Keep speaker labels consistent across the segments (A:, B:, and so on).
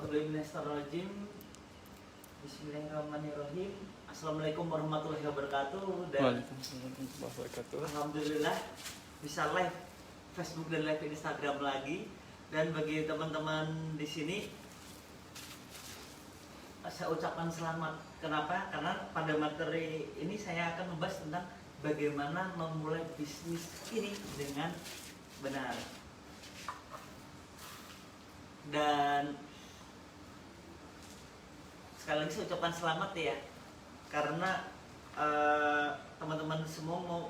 A: A'udzubillahi. Bismillahirrahmanirrahim. Assalamualaikum warahmatullahi wabarakatuh. Dan alhamdulillah bisa live Facebook dan live Instagram lagi. Dan bagi teman-teman di sini saya ucapkan selamat. Kenapa? Karena pada materi ini saya akan membahas tentang bagaimana memulai bisnis ini dengan benar. Dan sekali lagi saya ucapkan selamat ya, karena teman-teman semua mau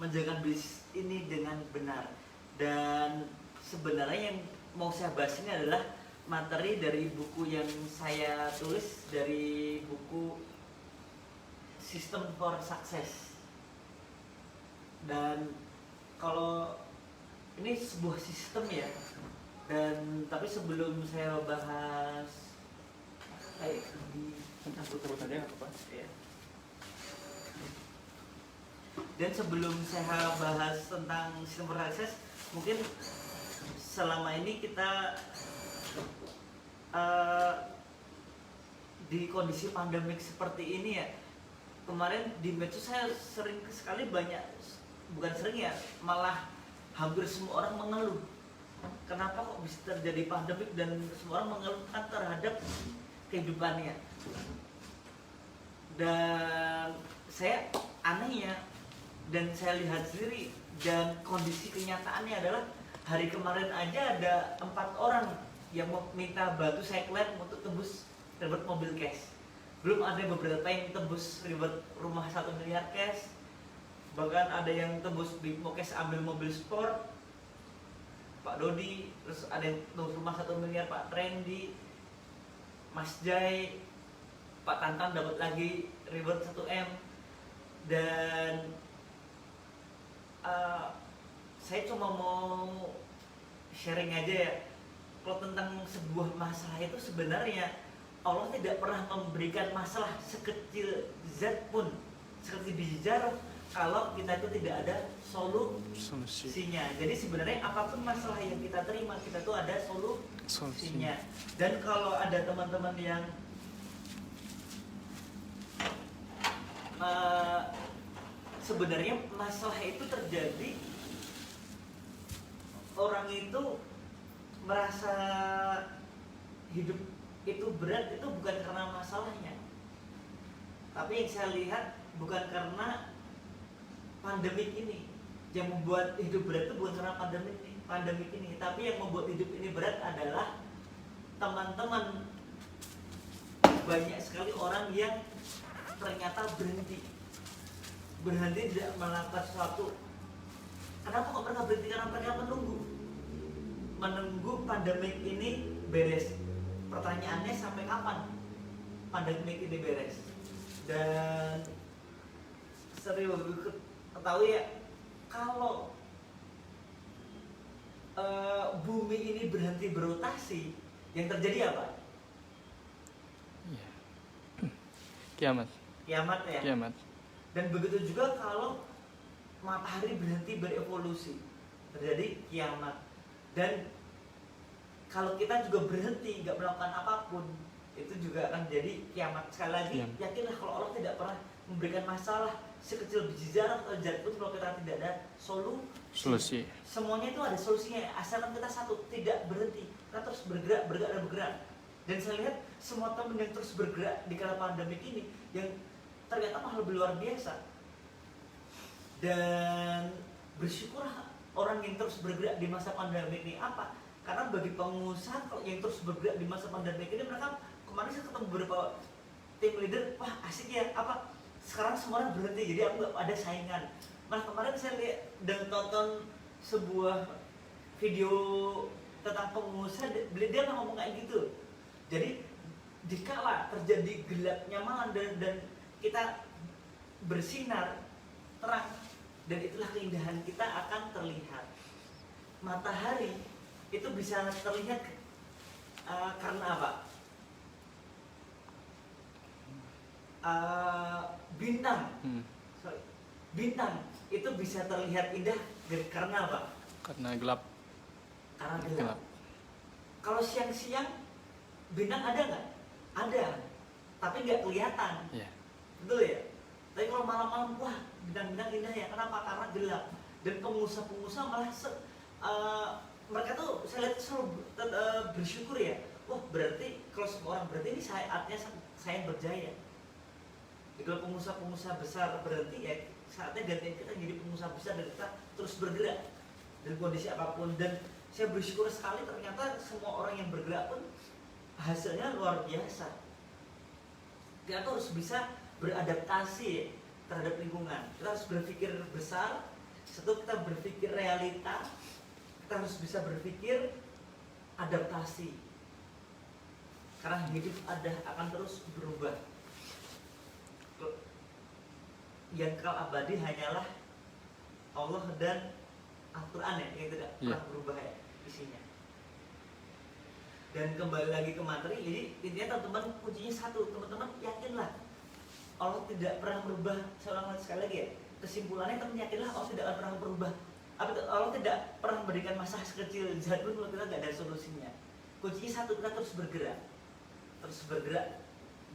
A: menjalankan bisnis ini dengan benar. Dan sebenarnya yang mau saya bahas ini adalah materi dari buku yang saya tulis, dari buku System for Success. Dan kalau ini sebuah sistem ya, dan tapi sebelum saya bahas
B: aja apa
A: ya. Dan sebelum saya bahas tentang sistem proses, mungkin selama ini kita di kondisi pandemik seperti ini ya, kemarin di medsos saya sering sekali bukan sering ya, malah hampir semua orang mengeluh kenapa kok bisa terjadi pandemik, dan semua orang mengeluhkan terhadap kehidupannya. Dan saya anehnya, dan saya lihat sendiri, dan kondisi kenyataannya adalah hari kemarin aja ada 4 orang yang minta bantu saya klaim untuk tembus ribet mobil cash. Belum ada beberapa yang tembus ribet rumah 1 miliar cash, bahkan ada yang tembus Bimo cash ambil mobil sport Pak Dodi, terus ada yang tembus rumah 1 miliar Pak Trendy, Mas Jai, Pak Tantan dapat lagi reward 1 M. Dan saya cuma mau sharing aja ya, kalau tentang sebuah masalah itu sebenarnya Allah tidak pernah memberikan masalah sekecil zat pun, sekecil biji zarah, kalau kita itu tidak ada solusinya. Jadi sebenarnya apapun masalah yang kita terima, kita tuh ada solusinya. Dan kalau ada teman-teman yang sebenarnya masalah itu terjadi, orang itu merasa hidup itu berat, itu bukan karena masalahnya, tapi yang saya lihat bukan karena pandemik ini. Yang membuat hidup berat itu bukan karena pandemik ini, tapi yang membuat hidup ini berat adalah teman-teman, banyak sekali orang yang ternyata berhenti tidak melakukan sesuatu. Kenapa kok mereka berhenti? Karena mereka menunggu pandemik ini beres. Pertanyaannya, sampai kapan pandemik ini beres? Dan sering ketahui ya, kalau bumi ini berhenti berotasi, yang terjadi apa?
B: Kiamat
A: Ya.
B: Kiamat.
A: Dan begitu juga kalau matahari berhenti berevolusi, terjadi kiamat. Dan kalau kita juga berhenti nggak melakukan apapun, itu juga akan jadi kiamat. Sekali lagi, yakinlah kalau Allah tidak pernah memberikan masalah sekecil biji zarah atau zat pun kalau kita tidak ada solusi. Semuanya itu ada solusinya, asalkan kita satu, tidak berhenti. Kita terus bergerak. Dan saya lihat semua teman yang terus bergerak di kala pandemik ini, yang ternyata malah lebih luar biasa. Dan bersyukurlah orang yang terus bergerak di masa pandemik ini. Apa? Karena bagi pengusaha kalau yang terus bergerak di masa pandemik ini, mereka kemarin saya ketemu beberapa tim leader, wah asik ya, apa sekarang semua orang berhenti, jadi aku nggak ada saingan. Malah kemarin saya lihat dan tonton sebuah video tentang pengusaha, dia ngomong kayak gitu. Jadi dikala terjadi gelapnya malam dan kita bersinar terang, dan itulah keindahan kita akan terlihat. Matahari itu bisa terlihat karena apa? Bintang itu bisa terlihat indah karena apa?
B: Karena gelap.
A: karena gelap.
B: Gelap.
A: Kalau siang-siang bintang ada nggak? Ada, tapi nggak kelihatan.
B: Iya.
A: Betul ya? Tapi kalau malam-malam, wah bintang-bintang indah ya. Kenapa? Karena gelap. Dan pengusaha-pengusaha malah mereka tuh saya lihat selalu bersyukur ya. Wah berarti kalau semua orang berarti ini saatnya saya berjaya. Jadi kalau pengusaha-pengusaha besar berhenti ya saatnya gantian kita jadi pengusaha besar dan kita terus bergerak dalam kondisi apapun. Dan saya bersyukur sekali ternyata semua orang yang bergerak pun hasilnya luar biasa. Kita tuh harus bisa beradaptasi terhadap lingkungan. Kita harus berpikir besar. Satu, kita berpikir realita. Kita harus bisa berpikir adaptasi. Karena hidup akan terus berubah. Yang kekal abadi hanyalah Allah dan Al-Quran ya, yang tidak pernah berubah ya isinya. Dan kembali lagi ke materi, jadi intinya teman-teman kuncinya satu, teman-teman yakinlah Allah tidak pernah berubah. Saya ulang sekali lagi ya, kesimpulannya teman yakinlah Allah tidak akan pernah berubah. Allah tidak pernah memberikan masalah sekecil zat pun kalau kita nggak ada solusinya. Kuncinya satu, kita terus bergerak.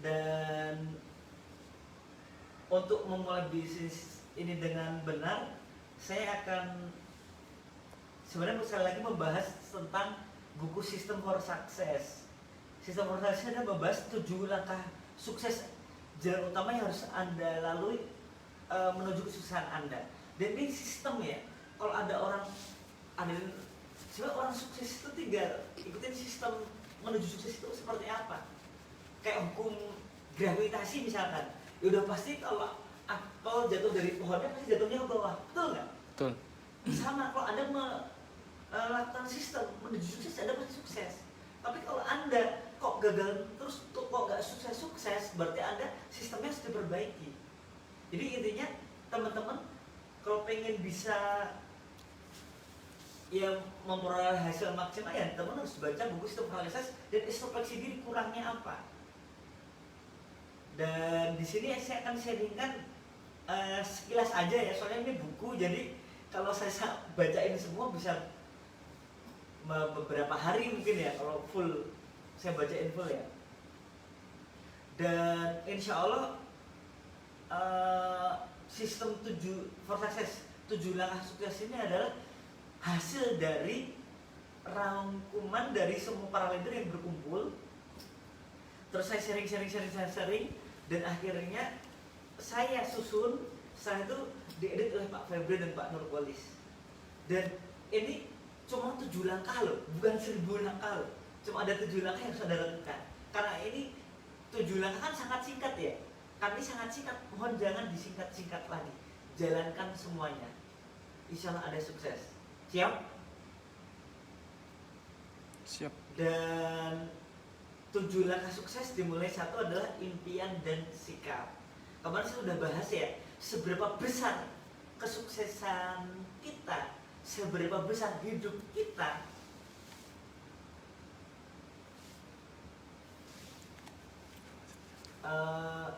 A: Dan untuk memulai bisnis ini dengan benar, saya akan sebenarnya sekali lagi membahas tentang buku System for Success. System for Success adalah membahas 7 langkah sukses, jalan utama yang harus Anda lalui menuju kesuksesan Anda. Dan ini sistem ya. Kalau ada sebenarnya orang sukses itu tinggal ikutin sistem menuju sukses itu seperti apa. Kayak hukum gravitasi misalkan. Ya udah pasti kalau apel jatuh dari pohonnya pasti jatuhnya ke bawah. Betul nggak?
B: Betul.
A: Sama kalau Anda melakukan sistem menuju sukses, Anda pasti sukses. Tapi kalau Anda kok gagal terus, kok nggak sukses, berarti Anda sistemnya harus diperbaiki. Jadi intinya teman-teman kalau pengen bisa ya memperoleh hasil maksimal ya teman harus baca buku System for Success dan introspeksi diri kurangnya apa. Dan di sini saya akan sharingkan sekilas aja ya, soalnya ini buku, jadi kalau saya bacain semua bisa beberapa hari mungkin ya kalau full saya bacain full ya. Dan insya Allah sistem 7 for success, 7 langkah sukses ini adalah hasil dari rangkuman dari semua para leader yang berkumpul. Terus saya sharing dan akhirnya saya susun. Setelah itu diedit oleh Pak Febri dan Pak Nurkolis. Dan ini cuma 7 langkah loh, bukan 1000 langkah loh. Cuma ada 7 langkah yang harus Anda lakukan. Karena ini 7 langkah kan sangat singkat ya. Kami sangat singkat, mohon jangan disingkat-singkat lagi. Jalankan semuanya. Insya Allah Anda sukses. Siap?
B: Siap.
A: Dan 7 langkah sukses dimulai, satu adalah impian dan sikap. Kemarin saya sudah bahas ya, seberapa besar kesuksesan kita, seberapa besar hidup kita,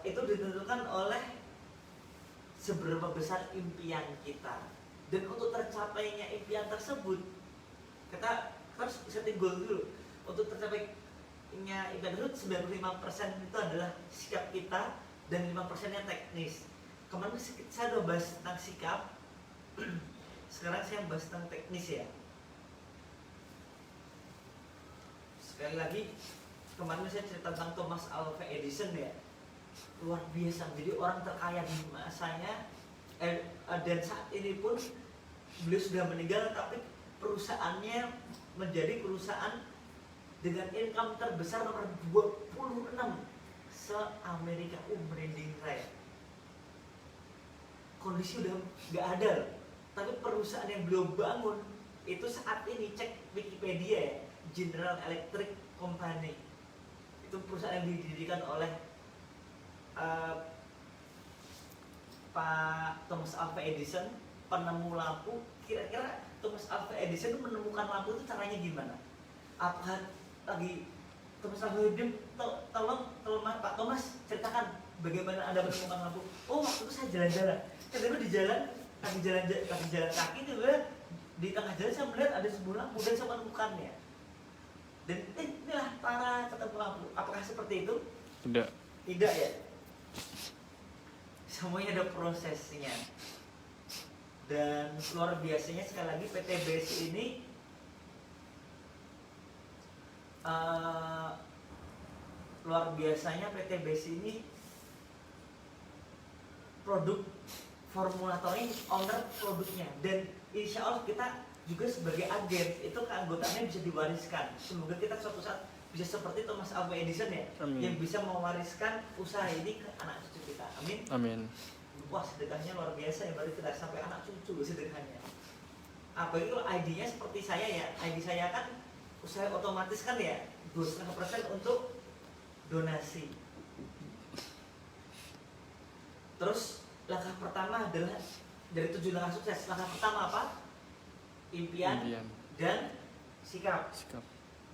A: itu ditentukan oleh seberapa besar impian kita. Dan untuk tercapainya impian tersebut, kita harus setting goal dulu. Untuk tercapainya impian tersebut, 95% itu adalah sikap kita dan 5%-nya teknis. Kemarin saya udah bahas tentang sikap, sekarang saya bahas tentang teknis ya. Sekali lagi, kemarin saya cerita tentang Thomas Alva Edison ya, luar biasa, jadi orang terkaya di masanya, dan saat ini pun beliau sudah meninggal, tapi perusahaannya menjadi perusahaan dengan income terbesar nomor 26 se-Amerika. Merinding saya. Kondisi udah nggak ada loh. Tapi perusahaan yang beliau bangun itu saat ini, cek Wikipedia ya, General Electric Company. Itu perusahaan yang didirikan oleh Pak Thomas Alva Edison, penemu lampu. Kira-kira Thomas Alva Edison menemukan lampu itu caranya gimana? Apa lagi Thomas Alva Edison, tolong Pak Thomas ceritakan bagaimana Anda menemukan lampu. Oh, waktu itu saya jalan-jalan. Tiba-tiba di jalan kaki itu di tengah jalan saya melihat ada sebuah lampu dan saya menemukannya. Dan inilah para ketemu lampu. Apakah seperti itu?
B: Tidak.
A: Tidak ya. Semuanya ada prosesnya. Dan luar biasanya sekali lagi PT BSI ini luar biasanya PT BSI ini produk formulatornya owner produknya, dan insya Allah kita juga sebagai agen itu keanggotaannya bisa diwariskan. Semoga kita suatu saat bisa seperti Thomas Alva Edison ya.
B: Amin.
A: Yang bisa mewariskan usaha ini ke anak cucu kita. Amin.
B: Amin.
A: Wah, sedekahnya luar biasa ya, baru kita sampai anak cucu sedekahnya. Apalagi kalau ID-nya seperti saya ya, ID saya kan usaha otomatis kan ya 2,5% untuk donasi. Terus langkah pertama adalah dari 7 langkah sukses. Langkah pertama apa? Impian. Dan sikap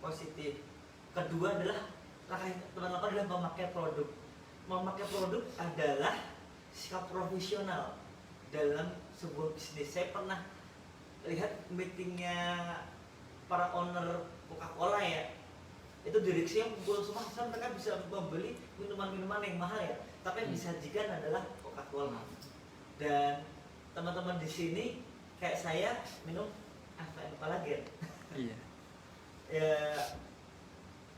A: positif. Kedua adalah langkah yang teman-teman adalah memakai produk. Memakai produk adalah sikap profesional dalam sebuah bisnis. Saya pernah lihat meetingnya para owner Coca-Cola ya, itu direksi yang kumpul semua, mereka bisa membeli minuman-minuman yang mahal ya, tapi yang disajikan adalah Coca-Cola. Dan teman-teman di sini kayak saya minum apa lagi ya?
B: Iya.
A: Ya,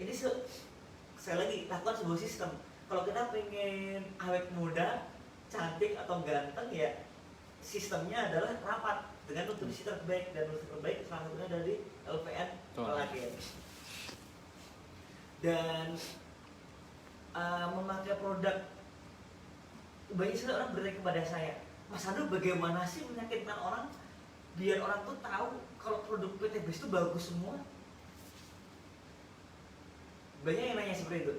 A: ini saya lagi lakukan sebuah sistem. Kalau kita pengen awet muda, cantik atau ganteng ya, sistemnya adalah rapat dengan nutrisi terbaik, dan nutrisi terbaik salah satunya dari LPN Collagen. Dan memakai produk, banyak sekali orang bertanya kepada saya, Mas Andrew bagaimana sih meyakinkan orang biar orang tuh tahu kalau produk PT BES itu bagus semua? Banyak yang nanya seperti itu.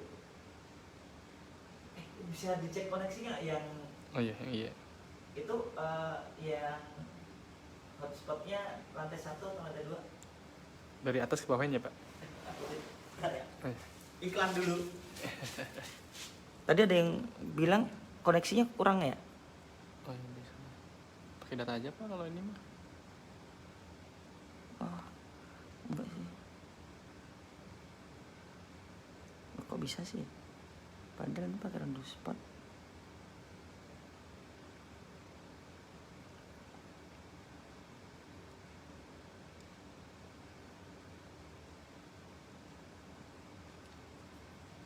A: Bisa dicek koneksinya yang
B: iya.
A: itu ya hotspotnya lantai 1 atau lantai 2?
B: Dari atas ke bawahnya, Pak.
A: Bentar ya. Iklan dulu. Tadi ada yang bilang koneksinya kurang ya?
B: Oh, ini bisa. Pakai data aja, Pak, kalau ini mah.
A: Oh, enggak sih. Kok bisa sih? Padahal ini pakai random spot.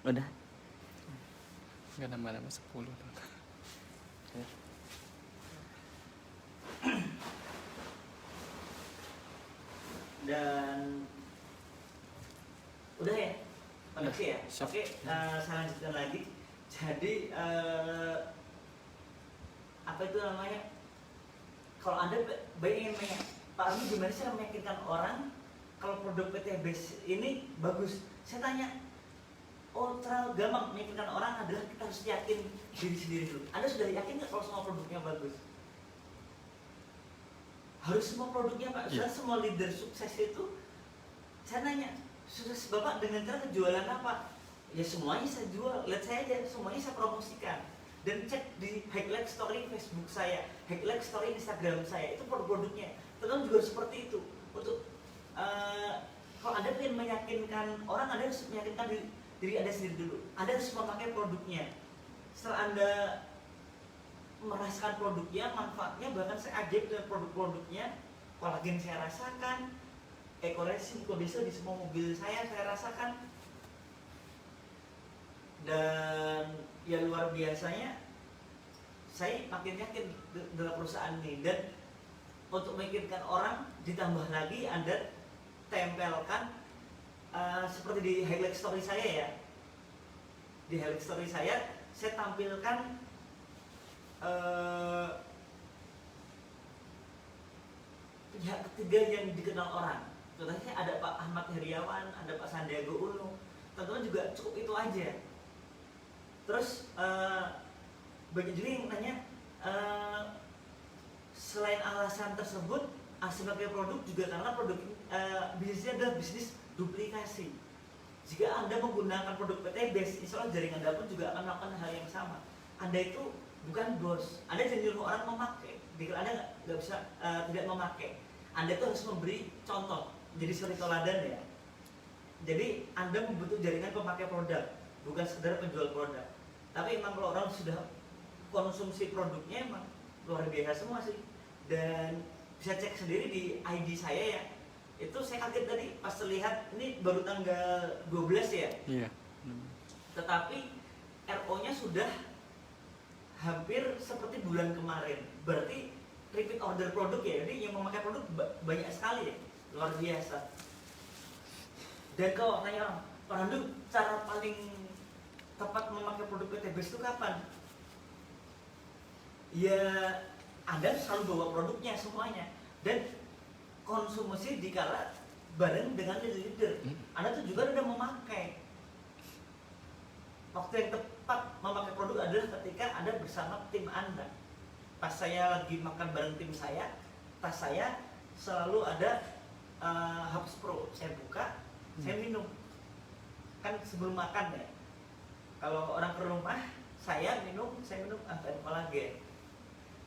A: Udah.
B: Enggak nambah-nambah 10 tuh. Ya.
A: Dan udah ya? Koneksi ya?
B: Siap.
A: Oke, saya lanjutkan lagi. Jadi apa itu namanya? Kalau Anda ingin nanya, Pak Armi gimana sih meyakinkan orang kalau produk PT BES ini bagus? Saya tanya, oh terlalu gampang meyakinkan orang adalah kita harus yakin diri sendiri dulu. Anda sudah yakin nggak kalau semua produknya bagus? Harus semua produknya Pak,
B: Yeah.
A: semua leader sukses itu, saya nanya, sukses Bapak dengan cara jualan apa? Ya semuanya saya jual, lihat saya aja, semuanya saya promosikan. Dan cek di highlight story Facebook saya, highlight story Instagram saya, itu produk-produknya. Tentu juga seperti itu. Untuk kalau Anda ingin meyakinkan orang, Anda harus meyakinkan diri Anda sendiri dulu. Anda harus memakai produknya. Setelah Anda merasakan produknya, manfaatnya, bahkan saya ajaib dengan produk-produknya, kolagen saya rasakan, ekoresin, kondisi di semua mobil saya rasakan. Dan ya luar biasanya saya makin yakin dalam perusahaan ini. Dan untuk meyakinkan orang, ditambah lagi Anda tempelkan seperti di highlight story saya ya. Di highlight story saya tampilkan pihak ketiga yang dikenal orang. Contohnya ada Pak Ahmad Heriawan, ada Pak Sandiaga Uno. Teman-teman juga cukup itu aja. Terus banyak juga yang nanya, selain alasan tersebut, sebagai produk juga karena produk bisnisnya adalah bisnis duplikasi. Jika Anda menggunakan produk PT BES, insya Allah jaringan Anda pun juga akan melakukan hal yang sama. Anda itu bukan bos, Anda jangan nyuruh orang memakai. Jika Anda nggak bisa tidak memakai, Anda tuh harus memberi contoh, jadi suri teladan ya. Jadi Anda membentuk jaringan pemakai produk, bukan sekedar penjual produk. Tapi emang kalau orang sudah konsumsi produknya emang luar biasa semua sih. Dan bisa cek sendiri di ID saya ya. Itu saya kaget tadi pas lihat ini baru tanggal 12 ya.
B: Iya.
A: Tetapi RO-nya sudah hampir seperti bulan kemarin. Berarti repeat order produk ya. Jadi yang memakai produk banyak sekali ya. Luar biasa. Dan kalau nanya orang Randu, cara paling tepat memakai produk PT Best itu kapan? Ya Anda selalu bawa produknya semuanya. Dan konsumsi dikala bareng dengan leader. Anda tuh juga udah memakai. Waktu yang tepat memakai produk adalah ketika Anda bersama tim Anda. Pas saya lagi makan bareng tim saya, tas saya selalu ada Hubs Pro. Saya buka, saya minum. Kan sebelum makan ya. Kalau orang ke rumah, saya minum AVN Collagen.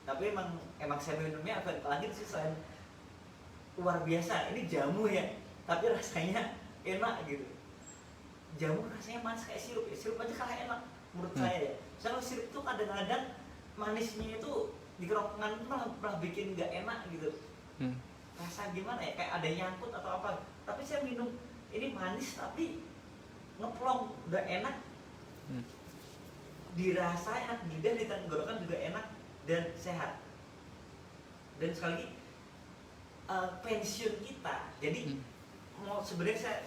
A: Tapi emang saya minumnya AVN Collagen sih selain luar biasa. Ini jamu ya, tapi rasanya enak gitu. Jamu rasanya manis kayak sirup ya. Sirup aja kalah enak menurut saya ya. Soalnya sirup itu kadang-kadang manisnya itu di kerongkongan malah bikin nggak enak gitu. Rasa gimana ya, kayak ada nyangkut atau apa. Tapi saya minum ini manis tapi ngeplong, udah enak. Dirasa enak, lidah di tenggorokan juga enak dan sehat. Dan sekali lagi pensiun kita. Jadi mau sebenarnya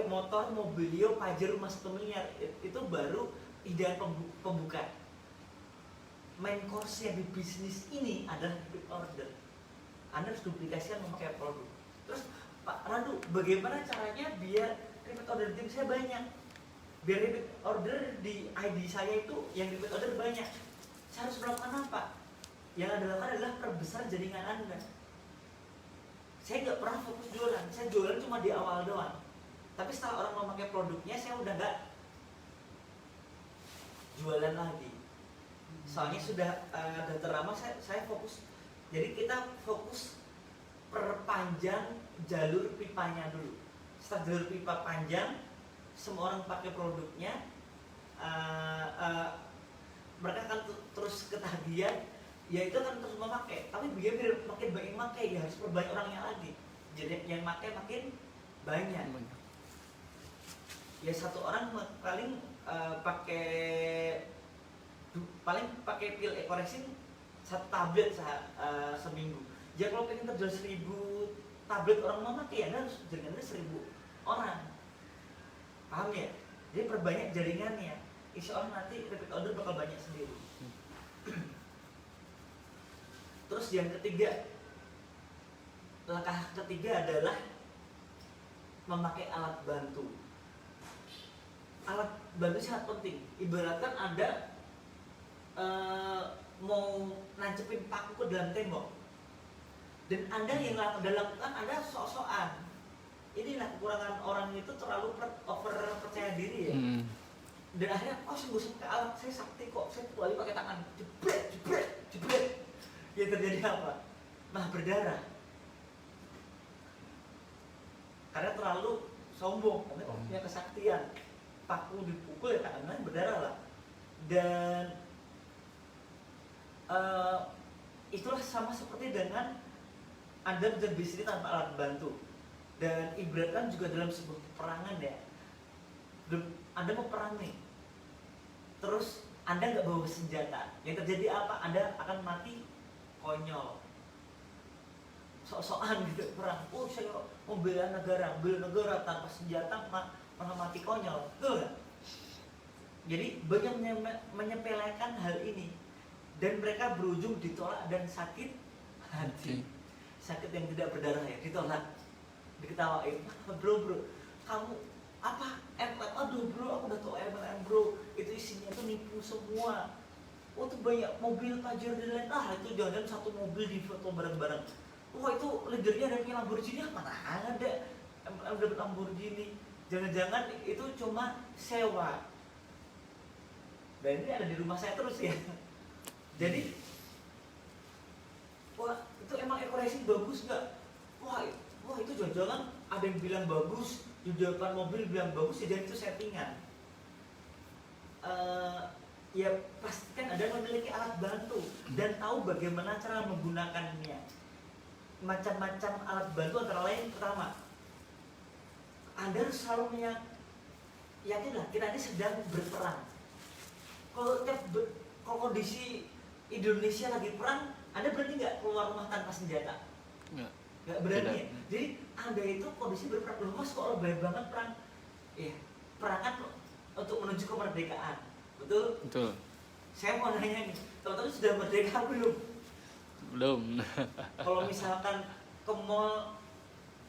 A: motor, mobilio, Pajero, Mas 1 miliar itu baru ide pembuka. Main course-nya di bisnis ini adalah repeat order. Anda harus duplikasikan memakai produk. Terus Pak Randu, bagaimana caranya biar repeat order tim saya banyak? Biar repeat order di ID saya itu yang repeat order banyak. Saya harus melakukan apa? Yang Anda lakukan adalah perbesar jaringan Anda. Saya nggak pernah fokus jualan. Saya jualan cuma di awal doang. Tapi setelah orang memakai produknya, saya udah nggak jualan lagi. Soalnya sudah daftar lama, saya fokus. Jadi kita fokus perpanjang jalur pipanya dulu. Setelah jalur pipa panjang, semua orang pakai produknya, mereka akan terus ketagihan, ya itu akan terus memakai. Tapi biar makin banyak memakai, ya harus perbanyak orangnya lagi. Jadi yang pakai makin banyak. Ya satu orang paling pakai pil ekoresin 1 tablet seminggu. Jadi kalau pengen terjual 1000 tablet orang memakai, ya harus jaringannya 1000 orang. Paham ya? Jadi perbanyak jaringannya. Insya Allah nanti repeat order bakal banyak sendiri. Terus yang ketiga, langkah ketiga adalah memakai alat bantu. Alat bantu sangat penting. Ibaratkan Anda mau nancepin paku ke dalam tembok, dan Anda yang lakukan Anda sok-sokan. Inilah kekurangan orang itu, terlalu over percaya diri ya. Dan akhirnya, saya gak usah pakai alat, saya sakti kok, saya kecuali pakai tangan, jebret, jebret, jebret. Yang terjadi apa? Malah berdarah. Karena terlalu sombong, karena punya kesaktian. Paku dipukul ya tangannya berdarah lah. Dan itulah sama seperti dengan Anda menjadi bisnis tanpa alat bantu. Dan ibaratkan juga dalam sebuah peperangan ya, Anda mau perang nih, terus Anda nggak bawa senjata, yang terjadi apa? Anda akan mati konyol, sok-sokan gitu perang. Saya mau bela negara tanpa senjata malah mati konyol, betul nggak? Jadi banyak menyepelekan hal ini, dan mereka berujung ditolak dan sakit hati. Sakit yang tidak berdarah ya, ditolak, diketawain. Bro, kamu apa? MLM, aduh bro, aku udah tau MLM bro, itu isinya tuh nipu semua. Oh tuh banyak mobil Pajero dan lain, itu jangan-jangan satu mobil di foto bareng-bareng. Wah itu leadernya ada punya Lamborghini, mana ada MLM dapat Lamborghini. Jangan-jangan itu cuma sewa. Dan ini ada di rumah saya terus ya. Jadi, wah itu emang ekoresi bagus nggak? jangan-jangan ada yang bilang bagus di depan mobil bilang bagus, jadi itu settingan. Ya pastikan Anda memiliki alat bantu dan tahu bagaimana cara menggunakannya. Macam-macam alat bantu antara lain, pertama, Anda harus selalu yakinlah kita ini sedang berperang. Kalau kondisi Indonesia lagi perang, Anda berani nggak keluar rumah tanpa senjata? Nggak berani. Ya? Jadi Anda itu kondisi berperang. Loh mas, kok lebih banget perang? Ya, perang kan untuk menuju kemerdekaan. Betul?
B: Betul.
A: Saya mau nanya nih, teman-teman sudah merdeka belum?
B: Belum.
A: Kalau misalkan ke mall,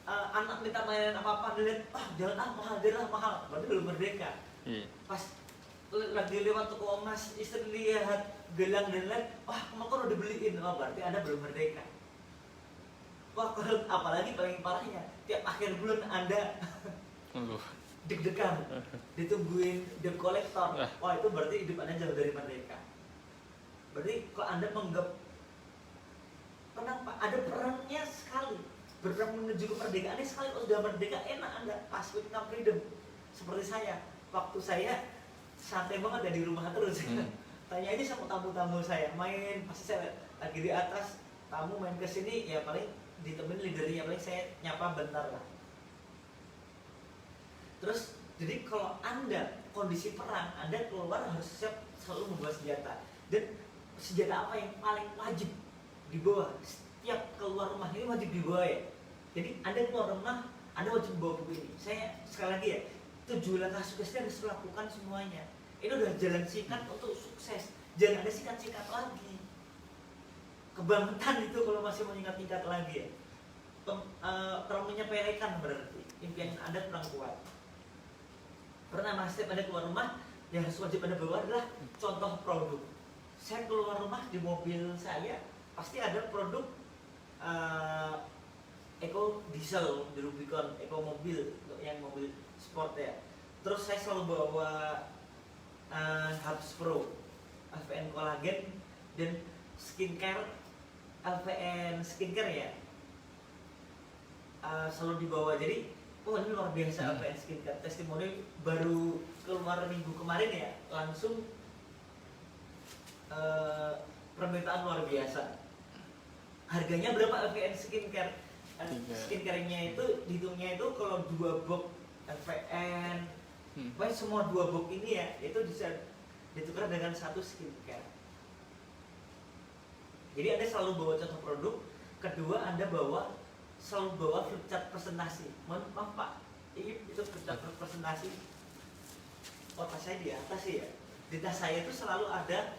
A: anak minta mainan apa-apa, dilihat, jangan mahal, dia mahal, berarti belum merdeka.
B: Iya.
A: Pas lagi lewat toko emas, istri lihat gelang dan lain, kamu kok udah dibeliin, berarti Anda belum merdeka. Kalau apalagi paling parahnya, tiap akhir bulan Anda deg-degan, ditungguin debt collector, itu berarti hidup Anda jauh dari merdeka. Berarti kalau Anda menganggap, kenapa? Ada perangnya sekali, berperang menuju kemerdekaannya sekali. Kalau sudah merdeka enak Anda, pas with no freedom. Seperti saya, waktu saya santai banget ya di rumah terus. Tanya aja sama tamu-tamu saya, main pasti saya lagi di atas, tamu main ke sini ya paling ditemenin leadernya, paling saya nyapa bentar lah. Terus jadi kalau Anda kondisi perang, Anda keluar harus siap selalu membawa senjata. Dan senjata apa yang paling wajib dibawa? Setiap keluar rumah ini wajib dibawa ya. Jadi Anda keluar rumah, Anda wajib bawa buku ini. Saya sekali lagi ya, 7 langkah suksesnya harus lakukan semuanya. Ini udah jalan singkat untuk sukses. Jangan ada singkat-singkat lagi. Kebangetan itu kalau masih mau singkat-singkat lagi ya. Terlalu menyepelekan berarti. Impian Anda kurang kuat. Pernah setiap Anda keluar rumah, yang harus wajib Anda bawa adalah contoh produk. Saya keluar rumah di mobil saya, pasti ada produk Eco Diesel di Rubicon, Eco Mobil untuk yang mobil sport ya. Terus saya selalu bawa Hubs Pro, LVN Collagen, dan skincare, LVN Skincare ya, selalu dibawa. Jadi ini luar biasa LVN Skincare. Testimoni baru keluar minggu kemarin ya, langsung permintaan luar biasa. Harganya berapa LVN Skincare? Skincare-nya itu dihitungnya itu kalau 2 box LVN, baik semua 2 box ini ya, itu bisa ditukar dengan 1 skincare. Jadi Anda selalu bawa contoh produk. Kedua, Anda selalu bawa flipchart presentasi. Maaf Pak, itu flipchart presentasi. Tas saya di atas ya. Di tas saya itu selalu ada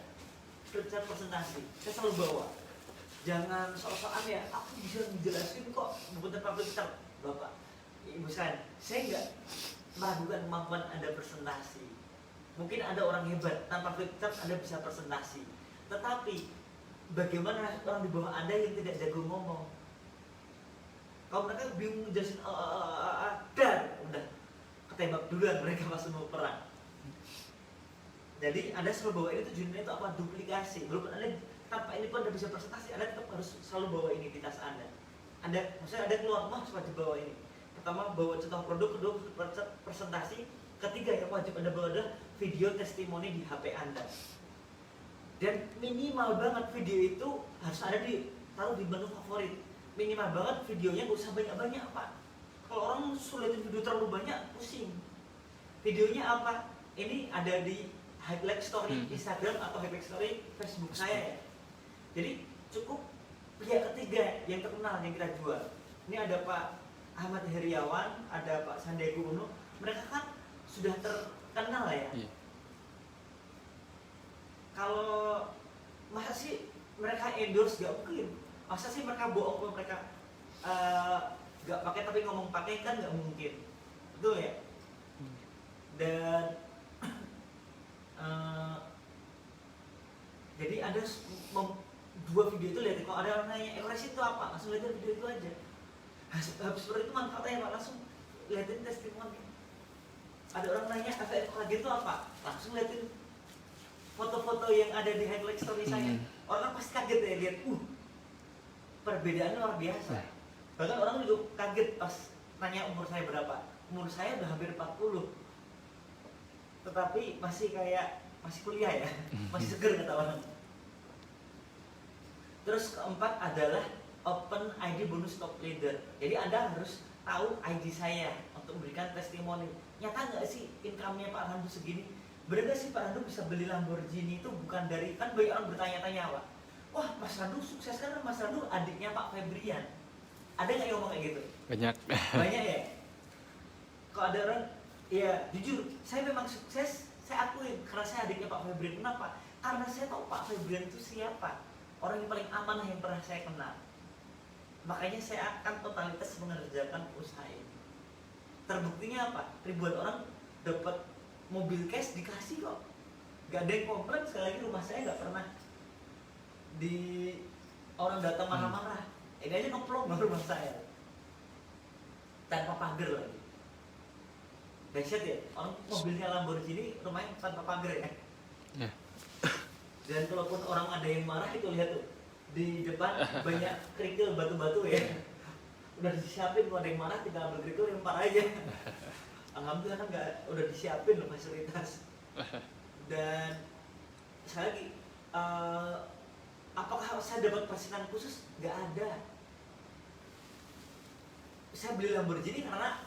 A: flipchart presentasi. Saya selalu bawa. Jangan sok-sokan ya, aku bisa menjelaskan kok buku tanpa flipchart. Bapak, Ibu saya nggak meragukan kemampuan Anda presentasi. Mungkin ada orang hebat, tanpa flipchart Anda bisa presentasi. Tetapi bagaimana orang di bawah Anda yang tidak jago ngomong? Kalau mereka bingung jelasin dan udah ketembak duluan, mereka masih mau perang. Jadi Anda selalu bawa ini, tujuannya itu apa? Duplikasi. Walaupun Anda tanpa ini pun Anda bisa presentasi, Anda tetap harus selalu bawa ini di tas Anda. Maksudnya Anda keluar rumah harus wajib bawa ini. Pertama, bawa contoh produk. Kedua, presentasi. Ketiga, yang wajib Anda bawa adalah video testimoni di HP Anda. Dan minimal banget video itu harus ada taruh di menu favorit. Minimal banget videonya nggak usah banyak-banyak Pak. Kalau orang sulitin video terlalu banyak, pusing. Videonya apa? Ini ada di highlight story Instagram atau highlight story Facebook saya ya. Jadi cukup pihak ketiga yang terkenal yang kita jual. Ini ada Pak Ahmad Heriawan, ada Pak Sandiaga Uno. Mereka kan sudah terkenal ya. Kalau masa sih mereka endorse, gak mungkin. Masa sih mereka bohong kalau mereka gak pakai tapi ngomong pakai, kan gak mungkin. Betul ya? Dan jadi ada 2 video itu, lihat kalau ada orang nanya equation itu apa, langsung lihat video itu aja. Habis seperti itu manfaatnya Pak, langsung lihatin testimoni. Ada orang nanya LVN Collagen itu apa, langsung lihatin foto-foto yang ada di highlight story saya. Orang pasti kaget ya lihat, perbedaannya luar biasa. Bahkan orang juga kaget pas nanya umur saya berapa, umur saya udah hampir 40, tetapi masih kuliah ya, masih seger kata orang. Terus keempat adalah open ID bonus top leader. Jadi Anda harus tahu ID saya untuk memberikan testimoni. Nyata nggak sih income-nya Pak Randu segini? Bener nggak sih Pak Randu bisa beli Lamborghini itu bukan dari, kan banyak orang bertanya-tanya Pak, wah Mas Randu sukses kan, Mas Randu adiknya Pak Febrian. Ada nggak yang ngomong kayak gitu?
B: Banyak.
A: Banyak ya? Kalau ada orang, ya jujur, saya memang sukses, saya akuin, karena saya adiknya Pak Febrian. Kenapa? Karena saya tahu Pak Febrian itu siapa, orang yang paling amanah yang pernah saya kenal. Makanya saya akan totalitas mengerjakan usaha ini. Terbuktinya apa? Ribuan orang dapat mobil cash dikasih kok. Gak ada yang komplain, sekali lagi rumah saya gak pernah di orang datang marah-marah. Ini aja ngeplong rumah saya tanpa pagar lagi. Dahsyat ya, orang mobilnya Lamborghini, rumahnya tanpa pagar ya.
B: Ya.
A: Dan kalaupun orang ada yang marah, itu lihat tuh di depan banyak kerikil batu-batu ya. Udah disiapin, kalau ada yang marah tinggal ambil kerikil lempar aja. Alhamdulillah kan udah disiapin loh fasilitas. Dan sekali lagi, apakah saya dapat persenan khusus? Gak ada. Saya beli Lamborghini karena